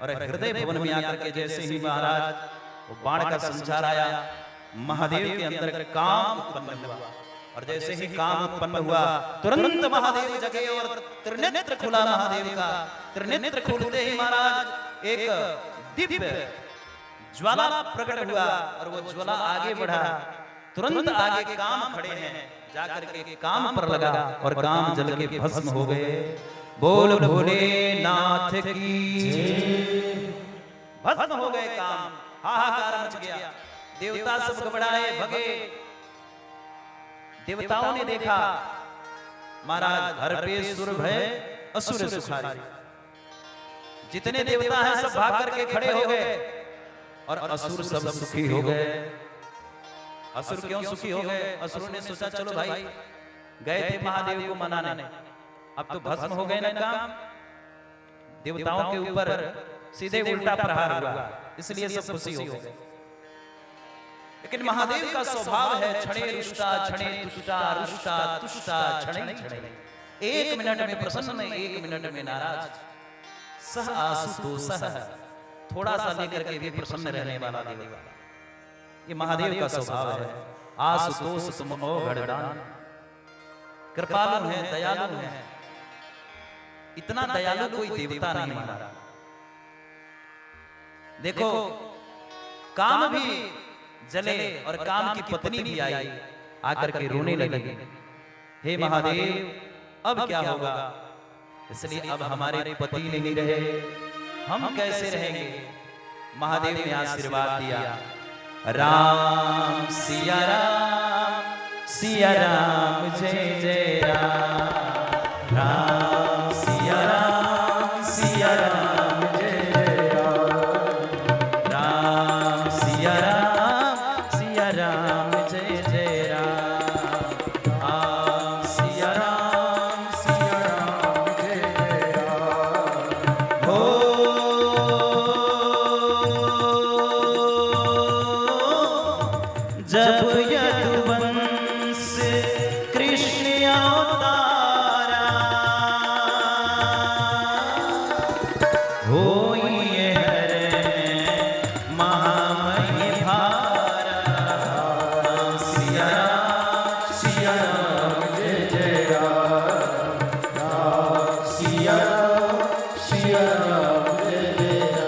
और हृदय भवन में आकर के जैसे ही महाराज वो बाण का संचार आया, महादेव के अंदर काम उत्पन्न हुआ और जैसे ही काम उत्पन्न हुआ तुरंत महादेव जगे और त्रिनेत्र खुला महादेव का। त्रिनेत्र खुलते ही महाराज एक दिव्य ज्वाला प्रकट हुआ और वो ज्वाला आगे बढ़ा, तुरंत आगे काम खड़े हैं, जाकर के काम पर लगा और काम जल के भस्म हो गए। बोल भोलेनाथ की, भस्म हो गए काम, हाहाकार मच गया, देवता सब घबराए भगे। देवताओं ने देखा महाराज हर पे सुर भय असुर सुखारी, जितने देवता हैं सब भाग करके खड़े हो गए और असुर सब सुखी हो गए। असुर क्यों सुखी हो गए? असुरों ने सोचा चलो भाई गए थे महादेव को मनाने, अब तो भस्म हो गए ना काम, देवताओं के ऊपर सीधे उल्टा प्रहार हुआ, इसलिए सब खुशी हो गए। लेकिन महादेव का स्वभाव है क्षणे रुष्टा क्षणे तुष्टा रुष्टा तुष्टा क्षणे क्षणे, 1 मिनट में प्रसन्न 1 मिनट में नाराज। सह आशुतोषः, थोड़ा सा लेकर के भी प्रसन्न रहने वाला देव, ये महादेव का स्वभाव है। आशुतोष तुम औघड़दान, कृपालु है, दयालु है, इतना दयालु कोई देवता नहीं माना। देखो काम भी जले और काम की पत्नी भी आई, आकर के रोने लगी, हे महादेव अब क्या होगा? इसलिए अब हमारे पति नहीं रहे, हम कैसे रहेंगे? महादेव ने आशीर्वाद दिया, राम सिया राम जय जय राम, राम सिया राम जय जय राम, राम सिया राम जय जय राम, राम सिया राम जय जय राम। हो जब यदुवंश कृष्ण अवतारा, होई हरे महामहि भारा, सिया राम जय जय राम, सिया राम जय जय राम।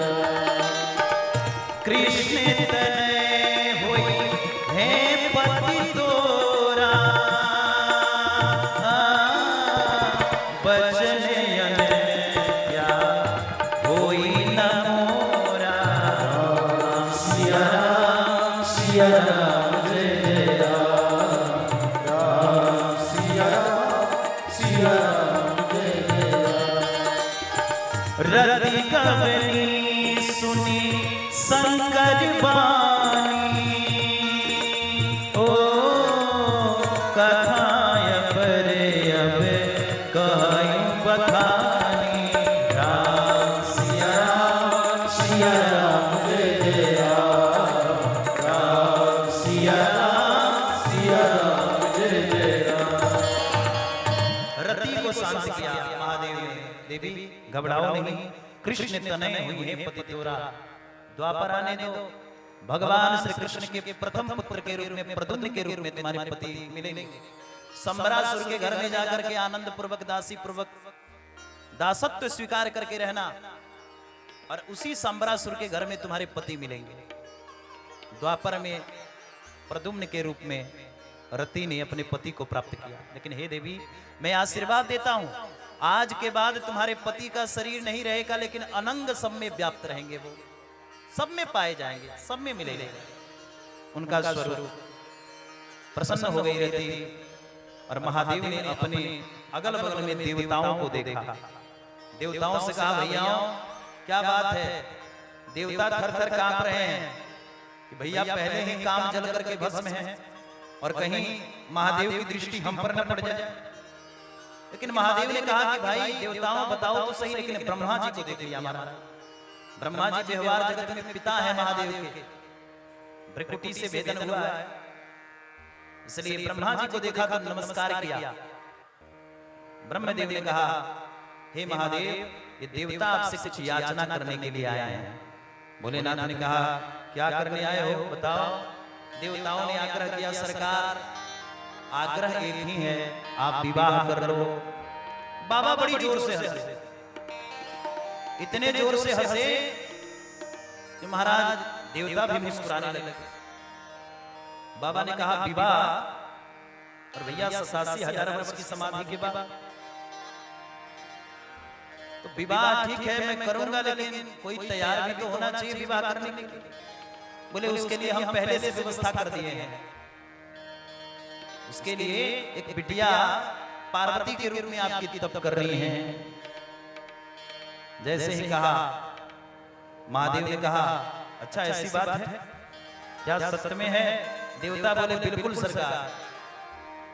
कृष्ण तनय होई है पति तोरा, बचन अनन्या होई न मोरा, सिया राम जय जय राम, राम सिया राम जय जय राम। रति कवनी सुनी शंकर बानी, ओ कथाय परे अब कहूं बखानी। राम सिया राम जय जय राम, राम सिया राम जय जय राम। रति को शांत किया महादेव ने। देवी घबराओ नहीं, कृष्ण तनय हुई है पति तोरा, द्वापर आने दो। भगवान श्री कृष्ण के प्रथम पुत्र के रूप में, प्रद्युम्न के रूप में तुम्हारे पति मिलेंगे। संबरासुर के घर में जाकर के आनंद पूर्वक दासी पूर्वक दासत्व स्वीकार करके रहना, और उसी संबरासुर के घर में तुम्हारे पति मिलेंगे। द्वापर में प्रद्युम्न के रूप में रति ने अपने पति को प्राप्त किया। लेकिन हे देवी, मैं आशीर्वाद देता हूं, आज के बाद तुम्हारे पति का शरीर नहीं रहेगा, लेकिन अनंग सब में व्याप्त रहेंगे। वो सब में पाए जाएंगे, सब में मिलेंगे। उनका स्वरूप प्रसन्न हो गई रति, और महादेव ने अपने अगल बगल में देवताओं को देखा। देवताओं से कहा, भैया क्या बात है? देवता थर थर कांप रहे हैं कि भैया पहले ही काम जल करके भस्म है, और कहीं महादेव की दृष्टि हम पर न पड़ जाए। लेकिन महादेव ने कहा कि भाई देवताओं बताओ तो सही, लेकिन ब्रह्मा जी को देख लिया हमारा। ब्रह्मा जी व्यवहार जगत में पिता है महादेव के, भ्रकुटी से वेदन हुआ है, इसलिए ब्रह्मा जी को देखा तो नमस्कार किया। ब्रह्मदेव ने कहा, हे महादेव, ये देवता आपसे कुछ याचना करने के लिए आए हैं। भोलेनाथ ने कहा, क्या करने आए हो बताओ। देवताओं ने आग्रह किया, सरकार आग्रह एक ही है, आप विवाह कर लो। बाबा बड़ी जोर से हंसे, इतने जोर से हंसे कि महाराज देवता भी मुस्कुराने लगे। बाबा ने कहा, विवाह? और भैया 87,000 वर्ष की समाधि के बाद तो विवाह ठीक है मैं करूंगा, लेकिन कोई तैयार भी तो होना चाहिए विवाह करने के लिए। बोले उसके लिए हम पहले से व्यवस्था कर दिए हैं। उसके लिए एक बिटिया पार्वती के रूप में आपकी तप कर रही हैं। जैसे ही कहा, महादेव ने कहा, अच्छा ऐसी बात है क्या, सत्य में है? देवता बोले, बिल्कुल सरकार।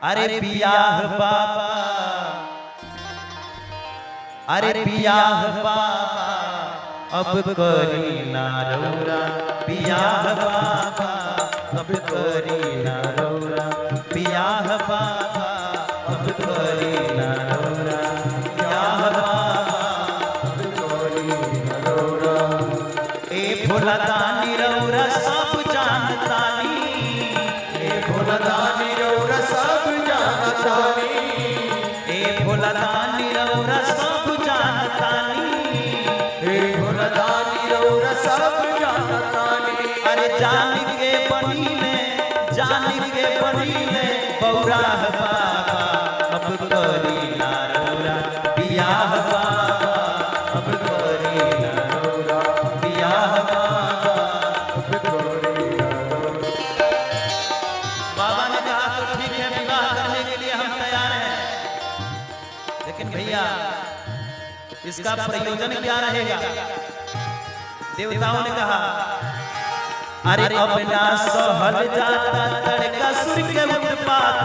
अरे बियाह बाबा, अरे बियाह बाबा, अब करी ना रौरा। बियाह बाबा, अब करी ना रौरा। बियाह बाबा, अब करी ना रौरा। बियाह बाबा, अब करी ना रौरा। ए भोला दानी रौरा सब जानतानी, ए भोला दानी रौरा सब जानतानी, ए भोला दानी रौरा सब जानतानी, ए भोला दानी रौरा सब जानतानी। अरे जान के बनीले, जान के बनीले बौरा बाबा, अब करी ना रौरा। बियाह बाबा, अब करी ना रौरा। बियाह बाबा, अब करी ना रौरा। बाबा ने कहा, तो ठीक है विवाह करने के लिए हम तैयार हैं, लेकिन भैया इसका प्रयोजन क्या रहेगा? देवताओं ने कहा, अरे अब ना सहल जाता तड़कासुर के उत्पात,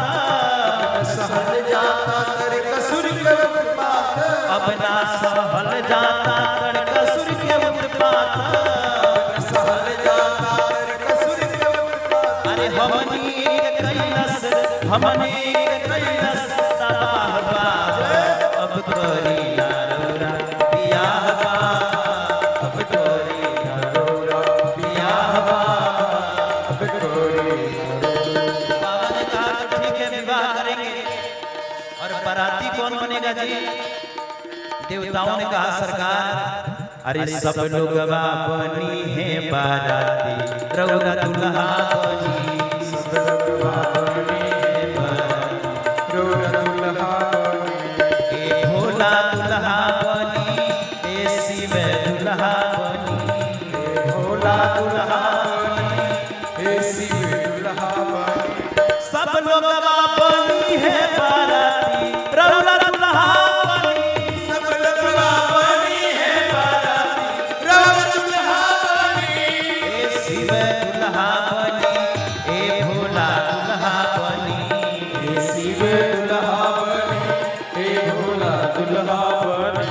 सहल जाता तड़कासुर के उत्पात, अब ना सहल जाता तड़कासुर के उत्पात, सहल जाता तड़कासुर के उत्पात। अरे हमनी के कैलाश, हमनी के कैलाश तबाह बाबा, अब करी ना रौरा। बियाह बाबा, अब करी ना रौरा। बियाह बाबा, अब करी ना रौरा। बाबा ने कहा, तो ठीक है विवाह करेंगे, और बाराती कौन बनेगा जी? देवताओं ने कहा, सरकार अरे सब लोग बनी है बाराती, रौरा दुल्हा बनी। सब लोग बनी है बाराती, रौरा दुल्हा बनी। ए भोला दुल्हा बनी, ए शिव दुल्हा बनी। ए भोला दुल्हा बनी, ए शिव लोगवा बनी है बाराती रौरा दुल्हा बनी सब लोगवा बनी है बाराती रौरा दुल्हा बनी ए शिव दुल्हा बनी ए भोला दुल्हा बनी ए शिव दुल्हा बनी ए भोला दुल्हा बनी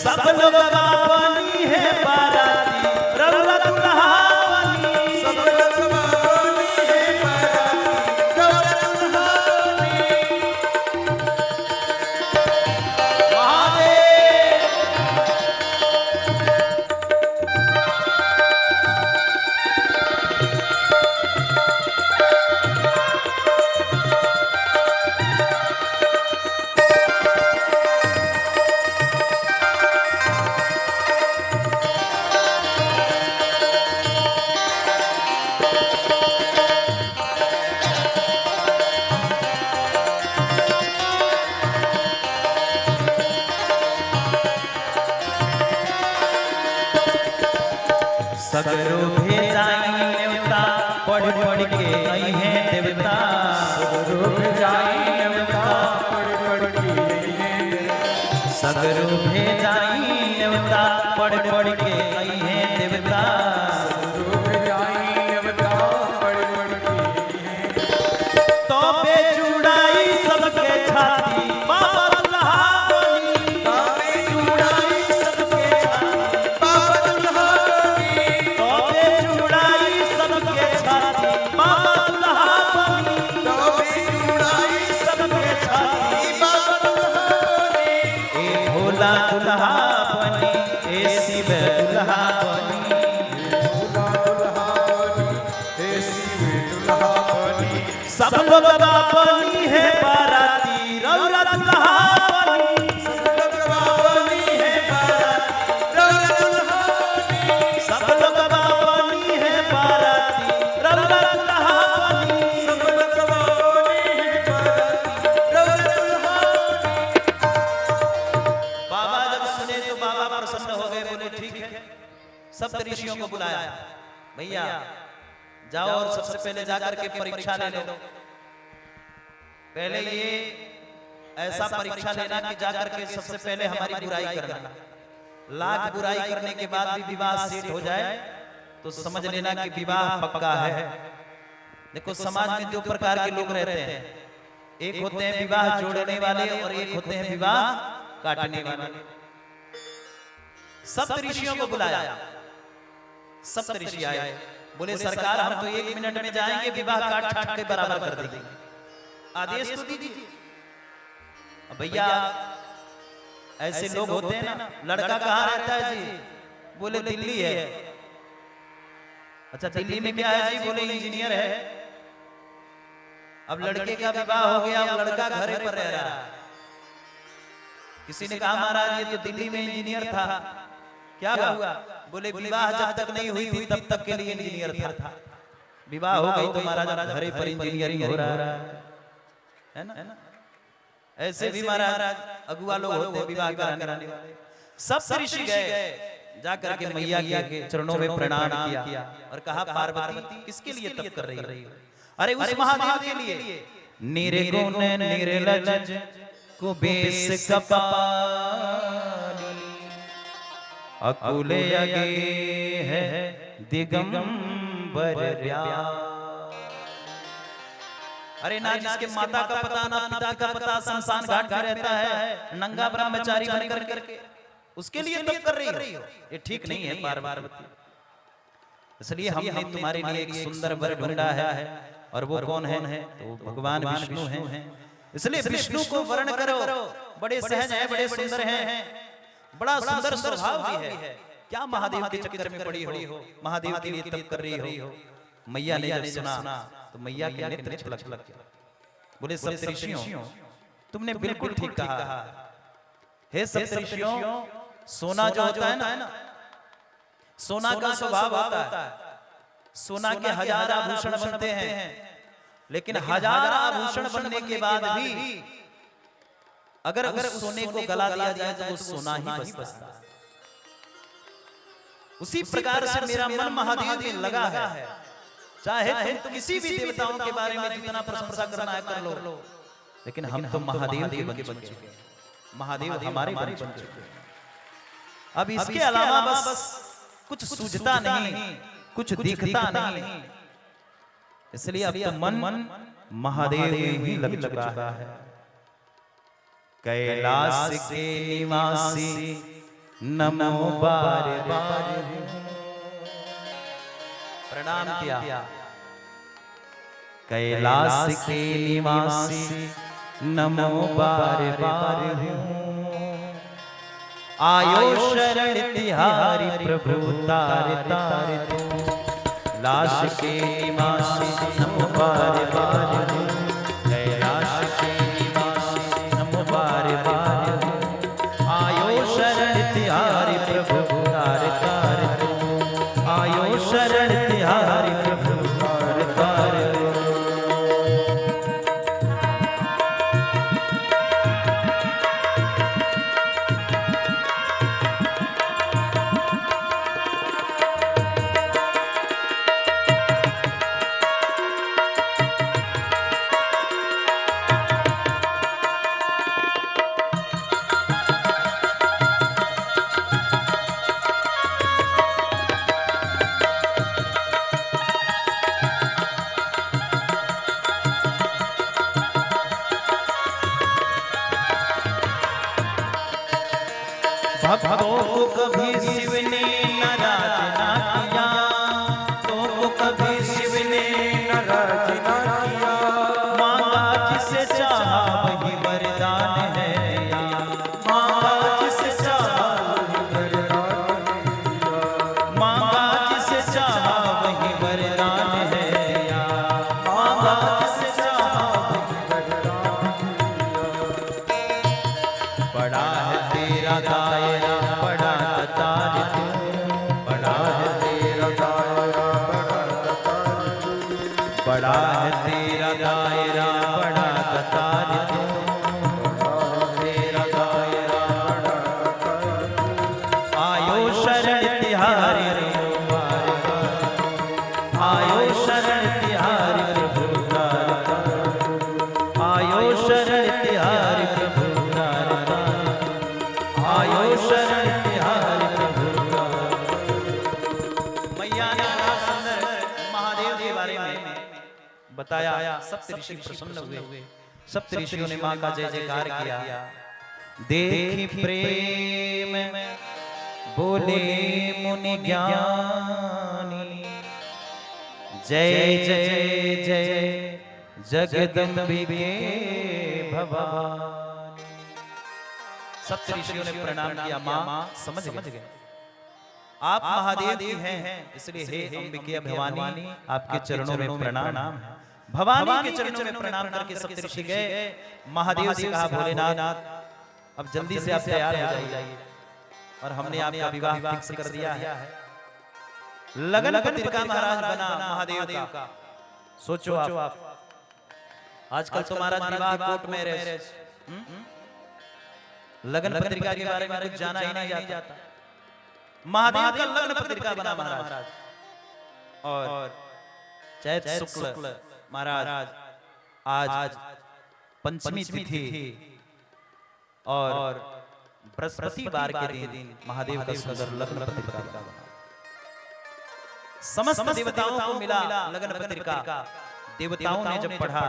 सब लोगवा बनी है बाराती रौरा दुल्हा बनी सब लोगवा बनी है बाराती रौरा दुल्हा बनी महादेव सगरो भेजाई नेवता पढ़ पढ़ के आई हैं देवता सगरो भेजाई नेवता पढ़ पढ़ के आई हैं सगरो भेजाई नेवता पढ़ पढ़ के आई हैं देवता सगरो भेजाई नेवता पढ़ पढ़ के आई हैं तो पे जुड़ाई सबके छाती बाबा दुल्हा बनी तावे जुड़ाई सबके छाती बाबा दुल्हा बनी तो पे जुड़ाई सबके छाती बाबा दुल्हा बनी तावे जुड़ाई सबके छाती बाबा दुल्हा बनी ए भोला दुल्हा बनी ए शिव दुल्हा बनी भोला दुल्हा बनी हे शिव दुल्हा बनी सब लोग बनी है बाराती रौरा दुल्हा बनी सब लोगवा बनी है बाराती रौरा दुल्हा बनी सब लोग बनी है बाराती रौरा दुल्हा बनी सब लोगवा बनी है बाराती रौरा दुल्हा बनी बाबा जब सुने तो बाबा प्रसन्न हो गए बोले ठीक है सब ऋषियों को बुलाया भैया जाओ और सबसे पहले जाकर के परीक्षा ले लो पहले ये ऐसा परीक्षा लेना कि जाकर के सबसे पहले हमारी बुराई करना लाख बुराई करने के बाद भी विवाह सेट हो जाए तो समझ लेना कि विवाह पक्का है देखो समाज में दो प्रकार के लोग रहते हैं एक होते हैं विवाह जोड़ने वाले और एक होते हैं विवाह काटने वाले सप्त ऋषियों को बुलाया सप्त ऋषि आए बोले सरकार हम तो 1 मिनट में जाएंगे विवाह काट छाट के बराबर कर देंगे आदेश तो दीजिए अब भैया ऐसे लोग होते हैं ना लड़का कहाँ रहता है जी बोले दिल्ली है अच्छा दिल्ली में क्या है जी बोले इंजीनियर है अब लड़के का विवाह हो गया अब लड़का घर पर रह रहा है किसी ने कहा महाराज ये तो दिल्ली में इंजीनियर था क्या हुआ बोले विवाह जब तक नहीं हुई थी तब तक के लिए इंजीनियर था विवाह हो गई तो महाराज घरे पर इंजीनियरिंग हो रहा है ना ऐसे भी महाराज अगुआ लोग होते विवाह कराने वाले सब ऋषि गए जाकर के मैया के चरणों में प्रणाम किया और कहा पार्वती किसके लिए तप कर रही हो अरे उस महादेव के लिए निर्गुण निर्लज कुबेश कपाली अकुले अगे है दिगंबर अरे ना जिसके माता का पता ना पिता का पता शमशान घाट में रहता है नंगा ब्रह्मचारी बन करके उसके लिए तप कर रही हो ये ठीक नहीं है पार्वती इसलिए हमने तुम्हारे लिए एक सुंदर वर ढूंढा है और वो कौन है तो भगवान विष्णु हैं इसलिए विष्णु को वर्ण करो बड़े सहज हैं बड़े सुंदर हैं बड़ा सुंदर स्वभाव भी है क्या महादेव के चक्कर में पड़ी हो महादेव के लिए तप कर रही हो मैया ने जब सुना तो मैया के नेत्र छलक गया बोले सप्त ऋषियों तुमने बिल्कुल ठीक कहा हे सप्त ऋषियों सोना जो होता है ना सोना का स्वभाव होता है सोना के 1000 आभूषण बनते हैं लेकिन 1000 आभूषण बनने के बाद भी अगर सोने को गला दिया जाए तो वो सोना ही बचता है उसी प्रकार से मेरा मन महादेव में लगा है चाहे तुम किसी भी देवताओं के बारे में जितना प्रशंसा करना है कर लो, लेकिन हम तो महादेव के बन चुके हैं, महादेव हमारे बन चुके हैं। अब इसके अलावा बस कुछ सूझता नहीं, कुछ दिखता नहीं, इसलिए अब तो मन महादेव में ही लग चुका है। कैलाश के निवासी नमो बार बार, प्रणाम किया। कैलाश के निवासी नमो बार बार, आयो शरण तिहारी प्रभु तार तार तू। लाश के निवासी नमो बार बार, कैलाश के निवासी नमो बार बार, आयो शरण तिहारी प्रभु तार तार तू। आयो शरण तिहारी प्रभु तार तार तू। भक्तों को कभी शिव ने नाराज ना किया, तो कभी शिव ने नाराज ना किया। मांगा जिसे चाहा वही वरदान है दिया, मांगा जिसे चाहा वही वरदान है दिया। मांगा जिसे चाहा वही वरदान है दिया, मांगा जिसे चाहा वही वरदान है दिया। बड़ा है तेरा दायरा, बड़ा कतार तू, बड़ा है तेरा दायरा, बड़ा है तेरा दायरा, बड़ा कतार तू, तेरा दायरा, आयो शरण तिहारी प्रभु बार बार, आयो शरण तिहारी प्रभु तार तार, आयो शरण तिहारी प्रभु तार तार, आयो शरण तिहारी प्रभु तार। मैया ने बड़ा सुंदर महादेव के बारे में बताया। सप्त ऋषि प्रसन्न हुए, सप्त ऋषियों ने मां का जय जयकार किया। देखी प्रेम बोले मुनि ज्ञानी, जय जय जय जगदम्बिके भवानी। सप्त ऋषियों ने प्रणाम किया। मां समझ गए आप महादेव की हैं, इसलिए हे अंबिके भवानी आपके चरणों में प्रणाम है। भवानी के चरणों में प्रणाम करके सप्त ऋषि गए। महादेव से कहा भोलेनाथ अब जल्दी से आप तैयार हो जाइए, और हमने आपका विवाह फिक्स कर दिया है। लगन पत्रिका महाराज बना महादेव का। सोचो आप, आजकल तुम्हारा विवाह कोर्ट मैरिज, लगन पत्रिका के बारे में कुछ जाना ही नहीं जाता। महादेव का लगन पत्रिका बना महाराज, और चैत शुक्ल महाराज आज पंचमी तिथि और बृहस्पतिवार के दिन महादेव का सुंदर लगन पत्रिका बना। समस्त देवताओं को मिला लगन पत्रिका। देवताओं ने जब पढ़ा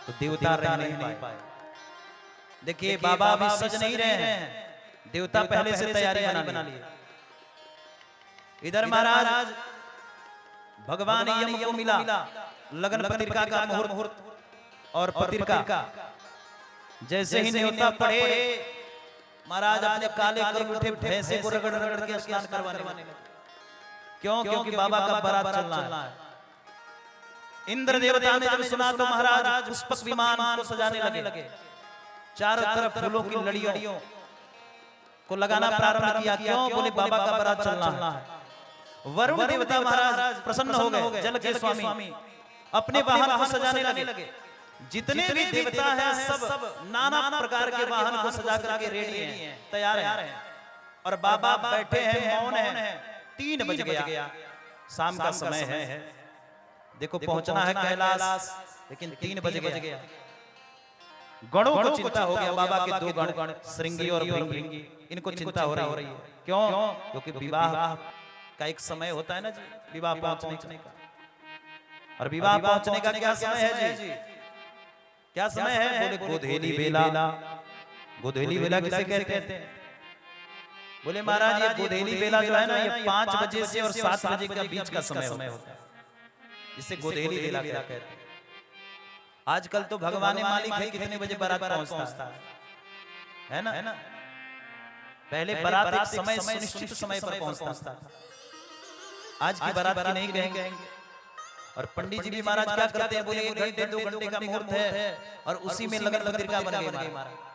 तो देवता रह नहीं पाए। देखिए बाबा अभी सज नहीं रहे हैं, देवता पहले से तैयारी बना लिए। इधर महाराज भगवान यम को मिला लगन पत्रिका का मुहूर्त और पत्रिका। जैसे ही न्योता पढ़े महाराज अपने काले अंगूठे भैंसे को रगड़ रगड़ के स्नान करवाने लगे। क्यों? क्योंकि बाबा का बारात चलना है। इंद्र देवता ने जब सुना तो महाराज पुष्पक विमान को सजाने लगे। चारों तरफ फूलों की लड़ियों को लगाना प्रारंभ किया। क्यों? बोले बाबा का बारात चलना है। वरुण देवता महाराज प्रसन्न हो गए, जल के स्वामी अपने वाहन को सजाने लगे। जितने भी देवता हैं सब नाना प्रकार के वाहन को सजा करके रेडी हैं, तैयार हैं, और बाबा बैठे हैं, मौन हैं। 3 बज गया, शाम का समय है। देखो पहुंचना है कैलाश, लेकिन 3 बज गया। गणों को चिंता हो गया, बाबा के 2 गण श्रृंगी और भृंगी, इनको चिंता हो रही है। क्यों? क्योंकि विवाह का एक समय होता है ना जी, विवाह पहुंचने का। और विवाह पहुंचने का क्या समय है जी? क्या समय है? बोले गोधेली बेला। गोधेली बेला किसे कहते हैं? बोले महाराज ये गोधेली बेला जो है ना, ये 5 बजे से और 7 बजे के बीच का समय होता है, जिसे गोधेली बेला कहते हैं। आजकल तो भगवान मालिक है कितने बजे बारात पहुंचता है ना। पहले बारात एक समय सुनिश्चित समय पर पहुंचता था, आज की बारात की नहीं कहेंगे। और पंडित जी भी महाराज क्या करते हैं? बोले 1 घंटे 2 घंटे का मुहूर्त है और उसी में लगन पत्रिका बन गई महाराज।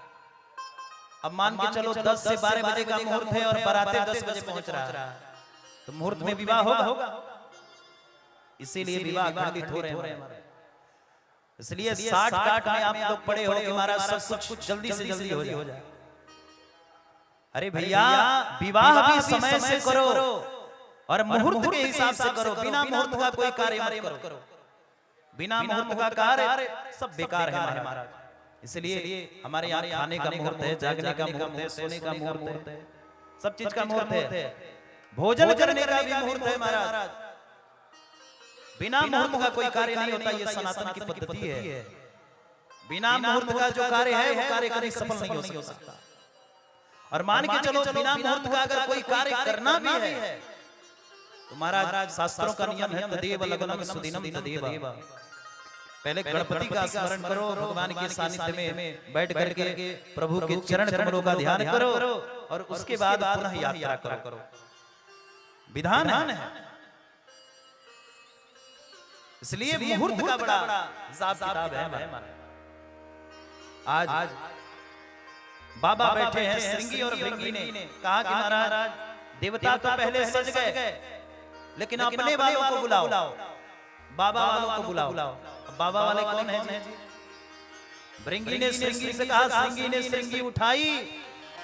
अब मान के चलो 10 से 12 बजे का मुहूर्त है और बारातें 10 बजे पहुंच रहा है, तो मुहूर्त में विवाह होगा। इसीलिए विवाह खंडित हो रहे हैं। इसलिए 60 काट में आप लोग पड़े हो कि महाराज सब कुछ जल्दी से जल्दी हो जाए। अरे भैया विवाह भी समय से करो और मुहूर्त के हिसाब से करो। बिना मुहूर्त का कोई कार्य मत करो। बिना मुहूर्त का कार्य सब बेकार है महाराज। इसलिए हमारे यहाँ खाने का मुहूर्त है, जागने का मुहूर्त है, सोने का मुहूर्त है, सब चीज का मुहूर्त है। भोजन करने का भी मुहूर्त है महाराज। बिना मुहूर्त का कोई कार्य नहीं होता, ये सनातन की पद्धति है। बिना मुहूर्त का जो कार्य है वो कार्य कभी सफल नहीं हो सकता। और मान के चलो बिना मुहूर्त का अगर कोई कार्य करना भी है तो महाराज शास्त्रों का नियम है तदेव लग्नं सुदिनं तदेव। पहले गणपति का स्मरण करो, भगवान के सानिध्य में बैठ करके प्रभु के चरण कमलों का ध्यान करो और उसके बाद पुनः यात्रा करो। विधान है, इसलिए मुहूर्त का बड़ा हिसाब किताब है। आज बाबा बैठे हैं श्रृंगी और भृंगी ने कहा कि महाराज देवता तो पहले सज गए, लेकिन अपने वालों को बुलाओ, बाबा वालों को बुलाओ। बाबा वाले कौन है जी? भृंगी ने श्रृंगी से कहा, श्रृंगी ने श्रृंगी उठाई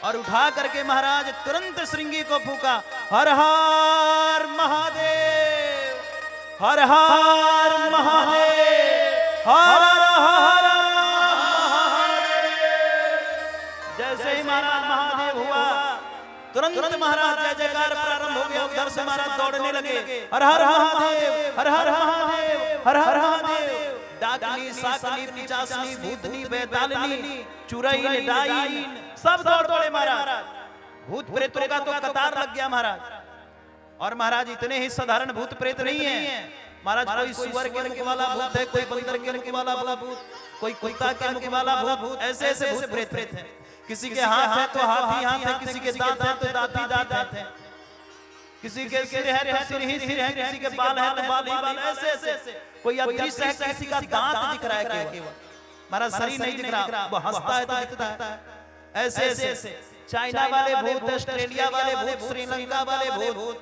और उठा करके महाराज तुरंत श्रृंगी को फूका, हर हर महादेव, हर हर महादेव, हर हर महादेव। जैसे ही महाराज महादेव हुआ तुरंत महाराज जय जयकार प्रारंभ हो गया। उधर से महाराज दौड़ने लगे, हर हर महादेव, हर हर महादेव, हर हर महादेव। डाकनी, साकनी, पिचासनी, भूतनी, बैतालिनी, चुड़ैल, डाइन सब दौड़ पड़े महाराज। भूत प्रेतों का तो कतार लग गया महाराज। और महाराज इतने ही साधारण भूत प्रेत नहीं है महाराज, कोई सुअर के मुख वाला भूत है, कोई बंदर के मुख वाला भूत, कोई कुत्ता के मुख वाला भूत, ऐसे ऐसे भूत प्रेत हैं। किसी के हाथ है तो हाथी हाथ है, किसी के दांत है तो दांती दांत है, किसी के सिर है तो सिर ही सिर है, किसी के बाल है तो बाल ही बाल, ऐसे ऐसे। कोई अदृश्य है, किसी का दांत दिख रहा है केवल, महाराज शरीर नहीं दिख रहा, वो हंसता है तो दिखता है। ऐसे ऐसे चाइना वाले भूत, ऑस्ट्रेलिया वाले भूत, श्रीलंका वाले भूत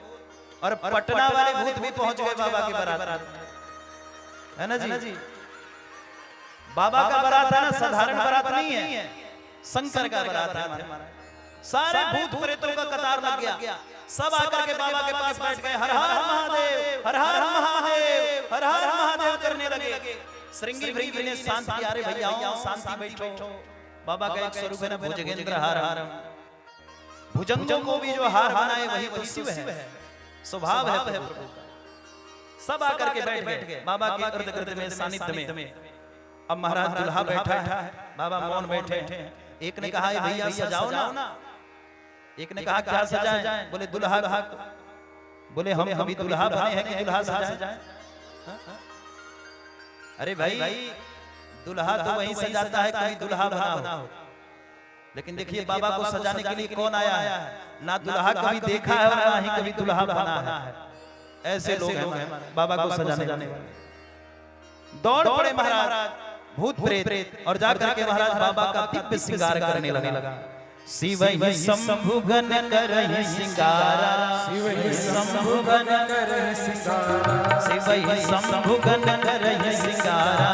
और पटना वाले भूत भी पहुंच गए बाबा की बारात, है ना जी। बाबा का बारात है ना, साधारण बारात नहीं है, शंकर का बारात है हमारा। सारे भूत प्रेतों का कतार लग गया, सब आकर के बाबा के पास बैठ गए, हर हर महादेव, हर हर महादेव, हर हर महादेव करने लगे। श्रृंगी भृंगी ने शांति किया, अरे भैया शांति बैठो। बाबा का एक स्वरूप है ना भुजगेंद्र हार, भुजंगों को भी जो हार बनाए वही तो शिव है, स्वभाव है प्रभु का। सब आकर के बैठ गए बाबा के इर्द गिर्द में, सानिध्य में। अब महाराज दुल्हा बैठा है, बाबा मौन बैठे हैं। एक ने कहा भैया सजाओ ना, एक ने कहा क्या सजाएं? बोले दुल्हा। बोले हम कभी दुल्हा बने हैं कि दुल्हा सजाएं? अरे भाई दुल्हा तो वही सजाता है, कोई दुल्हा बना हो। लेकिन देखिए बाबा को सजाने के लिए कौन आया है? ना दुल्हा कभी देखा है और ना ही कभी दुल्हा बना है। ऐसे लोग हैं बाबा को सजाने वाले। दौड़ पड़े महाराज भूत प्रेत और जाकर के महाराज बाबा का दिव्य श्रृंगार करने लगा। शिव ही शंभु गण करहि श्रृंगारा, शिव ही शंभु गण करहि श्रृंगारा, शिव ही शंभु गण करहि श्रृंगारा,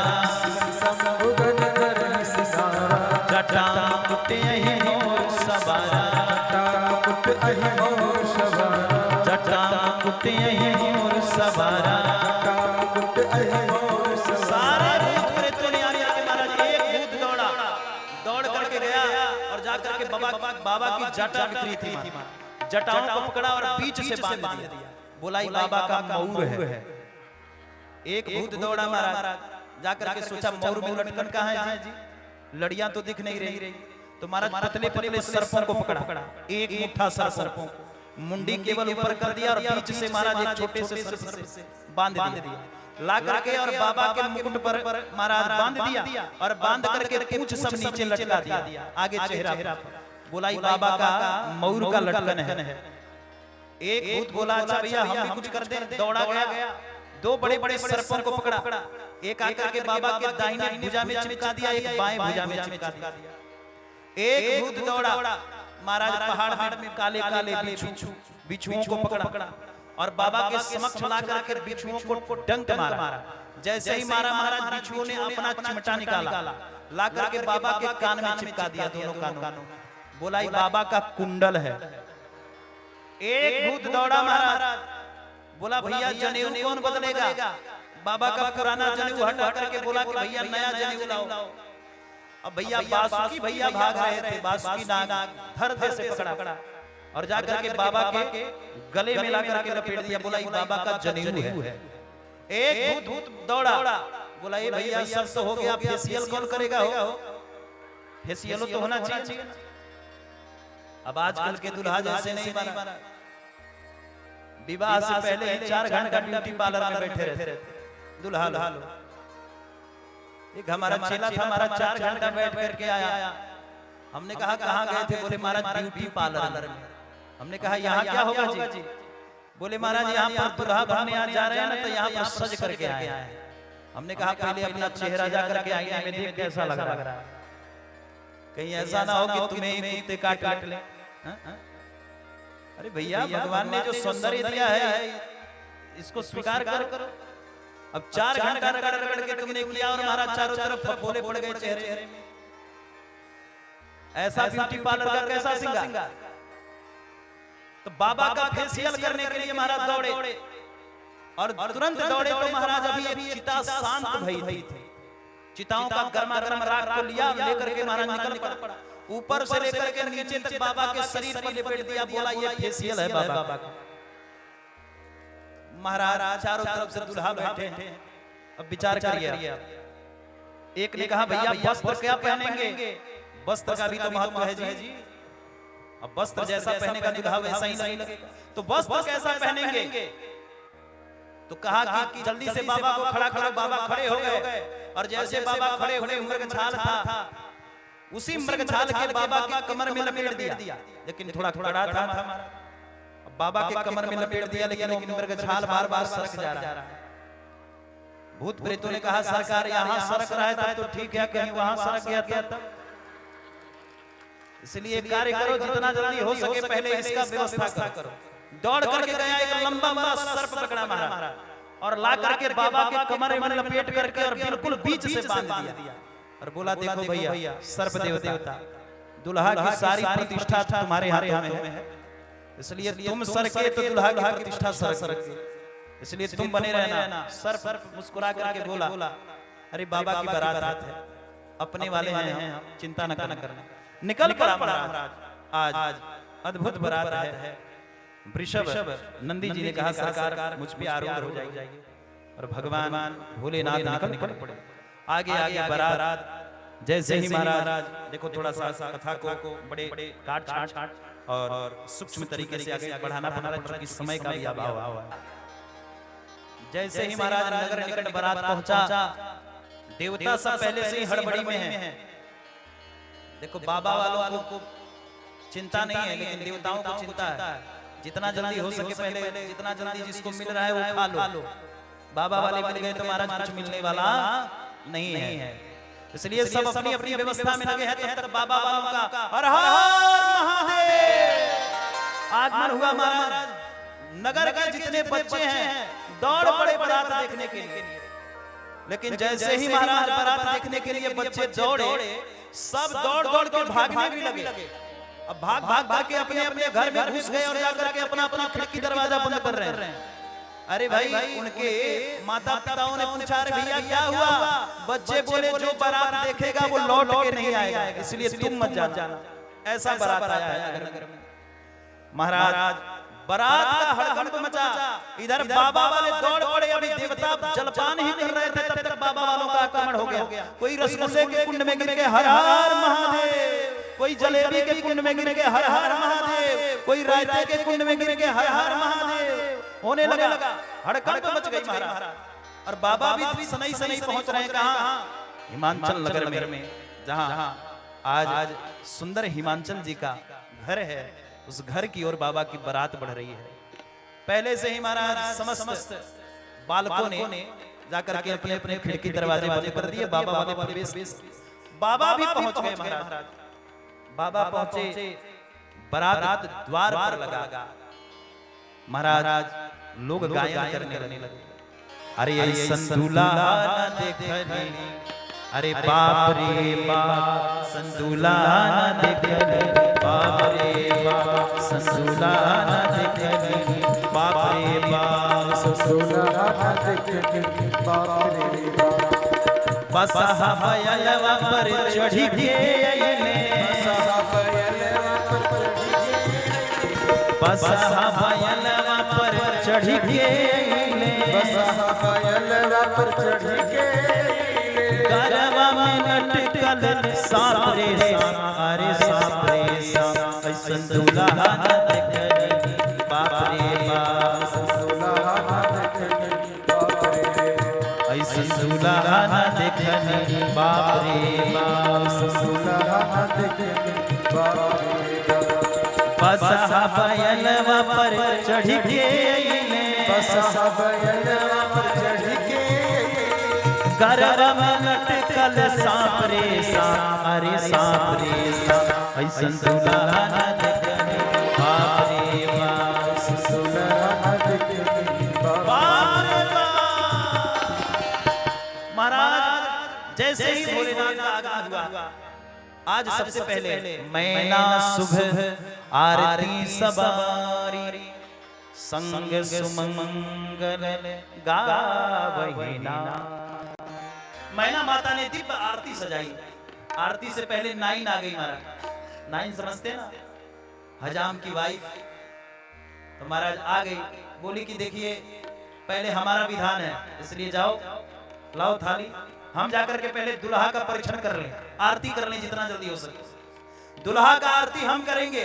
शंभु गण करहि श्रृंगारा। जटा मुकुट अहि मोर सवारा, जटा मुकुट अहि मोर सवारा, जटा मुकुट अहि मोर सवारा, जटा मुकुट कहीं और सारे भूत प्रेतों ने आने आके महाराज एक भूत दौड़ करके गया और जाकर के बाबा की जटा बिखरी थी, जटाओं को पकड़ा और बीच से बांध दिया। बोला ये बाबा का मऊर है। एक भूत दौड़ा महाराज, जाकर के सोचा मऊर में लटकन कहाँ है जी, लड़ियां तो दिख नहीं रही। तो महाराज पतले पतले सर्पों को पकड़ा, एक मुट्ठा सर्पों, मुंडी केवल ऊपर कर दिया और बीच से महाराज एक छोटे से सर्प से बांध दिया। ला करके और बाबा के मुकुट पर महाराज बांध दिया और बांध करके पूंछ सब नीचे लटका दिया आगे चेहरा। बोला ये बाबा का मऊर का लटकन है। एक भूत बोला अच्छा भैया हम भी कुछ कर दें। दौड़ा गया, दो बड़े बड़े सर्पों को पकड़ा, एक आकर के बाबा के दाहिने भुजा में चिपका दिया, एक बाएं भुजा में चिपका दिया। एक भूत दौड़ा महाराज पहाड़ में काले काले बिच्छुओं को पकड़ा और बाबा के समक्ष ला करके बिच्छुओं को डंक मारा। जैसे ही मारा महाराज बिच्छुओं ने अपना चिमटा निकाला, ला करके बाबा के कान में चिपका दिया, दोनों कानों। बोला ये बाबा का कुंडल है। एक भूत दौड़ा महाराज, बोला भैया जनेऊ कौन बदलेगा? बाबा का पुराना जनेऊ हटा करके बोला कि भैया नया जनेऊ लाओ। अब भैया बासुकी भैया भाग रहे थे, बासुकी नाग धरते से पकड़ा और जाकर के बाबा के गले में ला करके लपेट दिया। बोला ये बाबा का जनेऊ है। एक भूत दौड़ा, बोला ये भैया सब तो हो गया, फेशियल कौन करेगा? फेशियल तो होना चाहिए। अब आजकल के दुल्हा जैसे नहीं मारा, विवाह से पहले ही 4 घंटा ब्यूटी पार्लर में बैठे रहते दुल्हा लो। एक हमारा चेला था, हमारा 4 घंटा बैठ करके आया। हमने कहा कहाँ गए थे? बोले महाराज ब्यूटी पार्लर में। हमने कहा यहाँ क्या होगा जी? बोले महाराज यहाँ पर दुल्हा बनने आ जा रहे हैं ना, तो यहाँ पर सज करके आए हैं। हमने कहा पहले अपना चेहरा जा करके आईने में देख कैसा लग रहा है, कहीं ऐसा ना हो कि तुम्हें ही कुत्ते काट ले। अरे भैया भगवान ने जो सौंदर्य दिया है इसको स्वीकार करो। अब 4 घंटा रगड़ के तुमने किया और हमारा चारों तरफ फफोले पड़ गए चेहरे में। ऐसा ब्यूटी पार्लर का कैसा सिंगार? तो बाबा का फेशियल करने के लिए महाराज दौड़े और तुरंत दौड़े तो महाराज अभी चिता शांत भई थी। चिताओं का गर्मा गर्म राख को लिया, लेकर के महाराज निकल पड़ा। ऊपर से लेकर के नीचे तक बाबा के शरीर पर लपेट दिया। बोला ये फेशियल है बाबा का। महाराज चारों तरफ से दुल्हा बैठे हैं। अब विचार करिए, एक ने कहा भैया वस्त्र क्या पहनेंगे? वस्त्र का भी तो महत्व है जी। अब वस्त्र जैसा पहनेगा दुल्हा वैसा ही लगेगा, तो वस्त्र कैसा पहनेंगे? तो कहा कि जल्दी से बाबा को खड़ा करो। बाबा खड़े हो गए और जैसे बाबा खड़े हुए मृगछाल था, उसी मृगछाल के बाबा की कमर में लपेट दिया। लेकिन थोड़ा कड़ा था हमारा, बाबा के कमर में लपेट दिया, लेकिन मृगछाल बार बार सरक जा रहा है। भूत प्रेतों ने कहा सरकार यहाँ सरक रहा है तो ठीक है, कहीं वहां सरक गया तब। इसलिए कार्य करो, जितना जल्दी हो सके पहले इसका व्यवस्था करो। दौड़ करके गया, एक लंबा सर्प पकड़ा महाराज और ला करके बाबा के कमर में लपेट करके और बिल्कुल बीच से बांध दिया और बोला देखो भैया सर्प देवता, दुल्हा की सारी प्रतिष्ठा तुम्हारे हाथों में है, इसलिए तुम सरके तो दुल्हा की प्रतिष्ठा सरके, इसलिए तुम बने रहना। सर्प मुस्कुरा करके बोला अरे बाबा की बारात है, अपने वाले हैं, चिंता न करना। निकल पड़ा महाराज, आज अद्भुत बारात है। वृषभ नंदी जी ने कहा सरकार मुझ पे आरूढ़ हो जाएगी और भगवान भोलेनाथ निकल पड़े। आगे बारात जैसे ही महाराज देखो थोड़ा सा कथा को बड़े काट छाट और सूक्ष्म तरीके से आगे बढ़ाना पड़ा, क्योंकि समय का भी अभाव है। जैसे ही महाराज नगर निकट बारात पहुंचा, देवता सब पहले से ही हड़बड़ी में हैं। देखो बाबा वालों को चिंता नहीं है, लेकिन देवताओं को चिंता है। जितना जल्दी हो सके पहले, जितना जल्दी जिसको मिल रहा है वो खा लो। बाबा वाले मिल गए तो महाराज कुछ मिलने वाला नहीं है, इसलिए सब अपनी अपनी व्यवस्था में लगे हैं। तब तक बाबा वालों का हर हर महादेव आगमन हुआ। महाराज नगर के जितने बच्चे हैं दौड़ पड़े बारात देखने के लिए, लेकिन जैसे ही महाराज बारात देखने के लिए बच्चे दौड़े, सब दौड़ के भागने भी लगे। अब भाग के अपने अपने घर में घुस गए और जाकर के अपना खिड़की दरवाजा बंद कर रहे हैं। अरे भाई उनके माता पिताओं ने पूछा, अरे भैया क्या हुआ? बच्चे बोले जो बारात देखेगा वो लौट के नहीं आएगा, इसलिए तुम मत जाना। ऐसा बारात आया है नगर में। महाराज बारात का हड़कंप मचा, इधर बाबा वाले दौड़ पड़े, अभी देवता जलपान ही कर रहे थे, तब तक बाबा वालों का आक्रमण हो गया। कोई रसगुल्ले के कुंड में गिर के हर हर महादेव, कोई जलेबी के कुंड में गिर के हर हर महादेव, कोई रायते के कुंड में गिर के हर हर महादेव होने लगा। हड़कंप मच गई महाराज। और बाबा भी सनई सनई पहुंच रहे हैं कहां? हिमांचल नगर में, जहां आज सुंदर हिमांचल जी का घर है। उस घर की ओर बाबा की बारात बढ़ रही है। पहले से ही महाराज समस्त बालकों ने जाकर के अपने अपने खिड़की दरवाजे बंद कर दिए। बाबा वाले प्रवेश, बाबा भी पहुंच गए महाराज। बाबा पहुंचे, बारात द्वार पर लगा। महाराज लोग गायन करने लगे, अरे ऐसन दूल्हा न देखनी, अरे बाप रे बाप संदूल्हा न देखनी, बाप रे बाप संदूल्हा न देखनी, बाप रे बाप संदूल्हा न देखनी, बाप रे बाप। बसहा बैलवा पर चढ़ी के अइले, बसहा बैलवा पर चढ़ी के अइले, बसहा बैलवा पर चढ़ी के गरवा में लटकल सांप रे सांप, अरे सांप रे सांप, ऐसन दूल्हा न देखनी, बाप रे बाप संदूल्हा न देखनी, बाप रे बाप। ऐसन दूल्हा न देखनी, बाप रे बाप संदूल्हा न देखनी, बाप रे बाप। बसहा बैलवा पर चढ़ी के अइले, बसहा बैलवा पर चढ़ी के गरवा में लटकल सांप रे सांप, अरे सांप रे सांप, ऐसन दूल्हा न देखनी, बाप रे बाप संदूल्हा न देखनी, बाप बाप रे बाप। महाराज जैसे ही भोलेनाथ का आगमन हुआ, आज सबसे पहले मैना सुबह आरती सवारी, संग सुमंगल गावहि नाम। मैना माता ने दिव्य आरती सजाई। आरती से पहले नाइन आ गई महाराज। नाइन समझते हैं ना, हजाम की वाइफ। तो महाराज आ गई, बोली कि देखिए पहले हमारा विधान है, इसलिए जाओ लाओ थाली, हम जाकर के पहले दुल्हा का परीक्षण कर लें, आरती कर लें जितना जल्दी हो सके। दुल्हा का आरती हम करेंगे।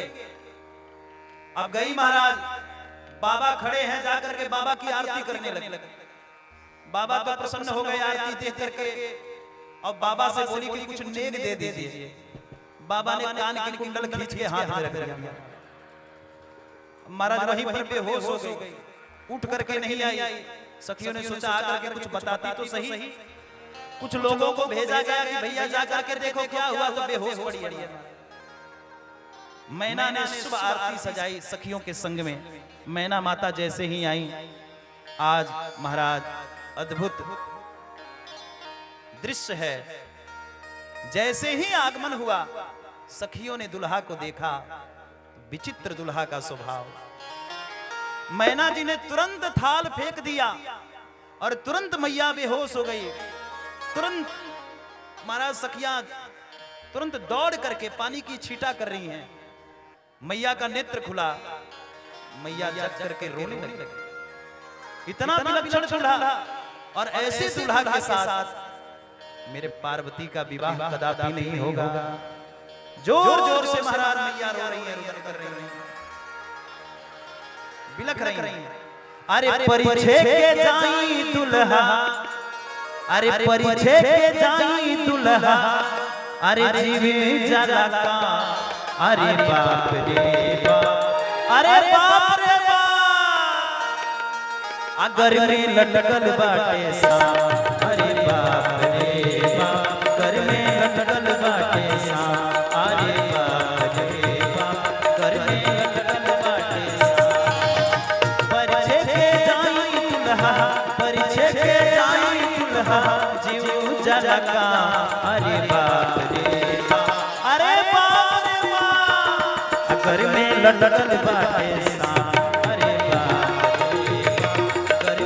अब गई महाराज, बाबा खड़े हैं, जाकर के बाबा की आरती करने लगे। बाबा तो प्रसन्न हो गए आरती देख करके, और बाबा से बोली कि कुछ नेग दे दीजिए। बाबा ने कान की कुंडल खींच के हाथ में रख दिया। महाराज वहीं पर बेहोश हो गई, उठ करके नहीं आई। सखियों ने सोचा आकर के कुछ बताती तो सही। कुछ लोगों को भेजा गया कि भैया जाकर के देखो क्या हुआ, तो बेहोश पड़ी है। मैना ने शुभ आरती सजाई सखियों के संग में। मैना माता जैसे ही आई, आज महाराज अद्भुत दृश्य है। जैसे ही आगमन हुआ, सखियों ने दुल्हा को देखा, विचित्र दुल्हा का स्वभाव। मैना जी ने तुरंत थाल फेंक दिया और तुरंत मैया बेहोश हो गई। तुरंत महाराज सखियां तुरंत दौड़ करके पानी की छींटा कर रही हैं। मैया का नेत्र खुला, मैया जग करके रोने लगी। इतना विलक्षण दूल्हा और ऐसे दूल्हा के साथ मेरे पार्वती का विवाह कदापि नहीं होगा। जोर जोर से महाराज मैया रो रही है, रुदन कर रही है, बिलख रही है। अरे परिछे के जाई दुल्हा, अरे परिछे के जाई दुल्हा, अरे जीव जला का, अरे बाप रे बाप, अरे बाप रे बाप, अगर में लटकल बाटे सांप, अरे बाप रे बाप, घर में लटकल बाटे सांप, अरे बाप रे बाप, घर में लटकल बाटे सांप। परिछे के जाई दुल्हा, परिछे के जाई दुल्हा, जीव जला का, अरे बाप रे बाप, अरे बाप रे बाप, घर में लटकल बाटे सांप, अरे बाप रे बाप, घर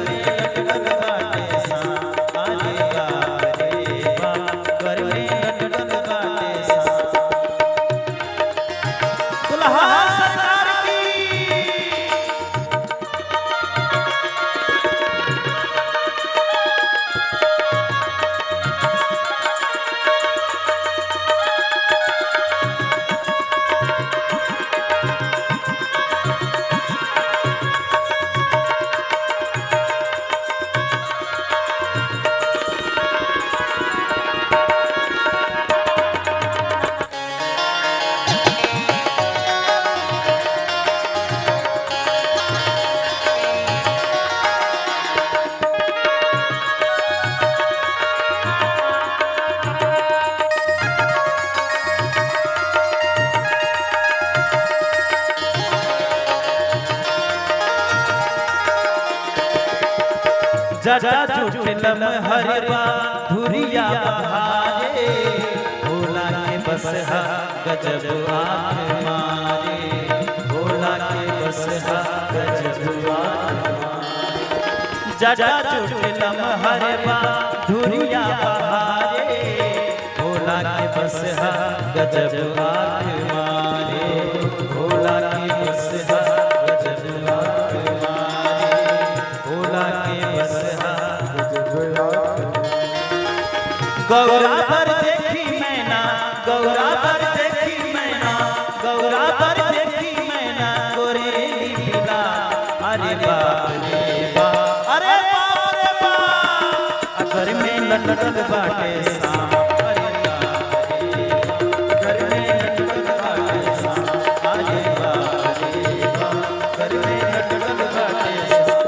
जटा जुटलम हरवा धुरिया बहारे भोला के बसहा गजब आँख मारे भोला के बसहा गजब आँख मारे जटा जुटलम हरवा धुरिया बहारे भोला के बसहा गजब आँख मारे भोला के बसहा गजब आँख मारे भोला के बसहा गौरा पर देखी मैना गौरा पर देखी मैना गौरा पर देखी मैना गोरेली बिला अरे बाप रे बाप अरे बाप रे बाप घर में लटकल बाटे सांप अरे बाप रे बाप घर में लटकल बाटे सांप अरे बाप रे बाप घर में लटकल बाटे सांप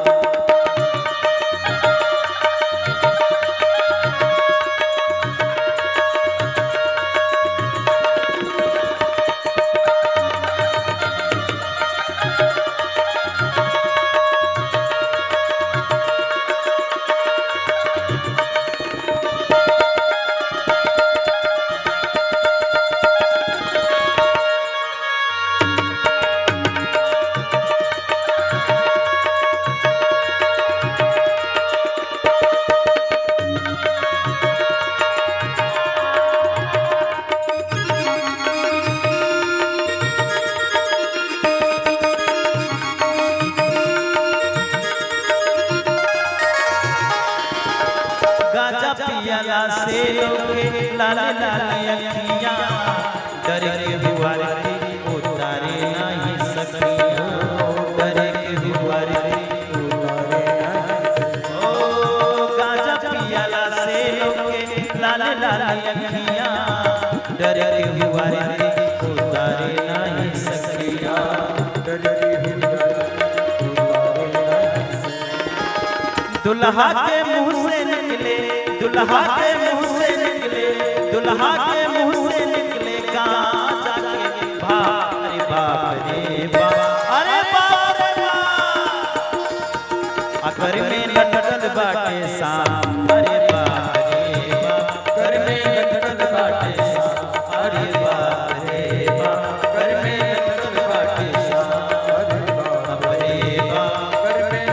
गाजा पियाला से लोगे लाल लाल अखियां डर के हुआरे उतारे नहीं सकियो डर के हुआरे उतारे ओ गाजा पियाला से लोगे लाल लाल अखियां डर के हुआरे उतारे नहीं सकियो डर के दुल्हा के मुंह से निकले दुल्हा के मुंह से निकले दुल्हा के मुंह से निकले गाजा के भाप अरे बाप रे बाप अरे बाप रे बाप घर में लटकल बाटे सांप अरे बाप रे बाप घर में लटकल बाटे सांप अरे बाप रे बाप घर में लटकल बाटे सांप अरे बाप रे बाप घर में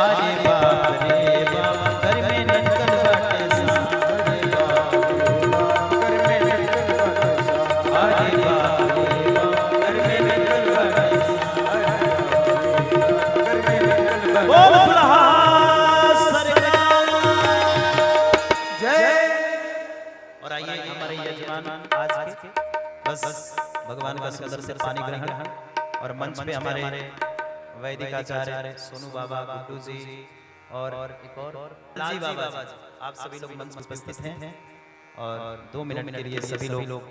अरे बाप रे बाप घर में लटकल बाटे सांप अरे बाप घर में लटकल बाटे सांप अरे बाप रे बाप घर में लटकल बाटे सांप बोल बुल्हा सरकार जय। और आइए हमारे यजमान आज के बस भगवान का सदर से पानी ग्रहण और मंच पे हमारे वैदिक आचार्य सोनू बाबा गुड्डू जी और एक और लाल जी बाबा जी आप सभी लोग मंच पर उपस्थित हैं और 2 मिनट के लिए सभी लोग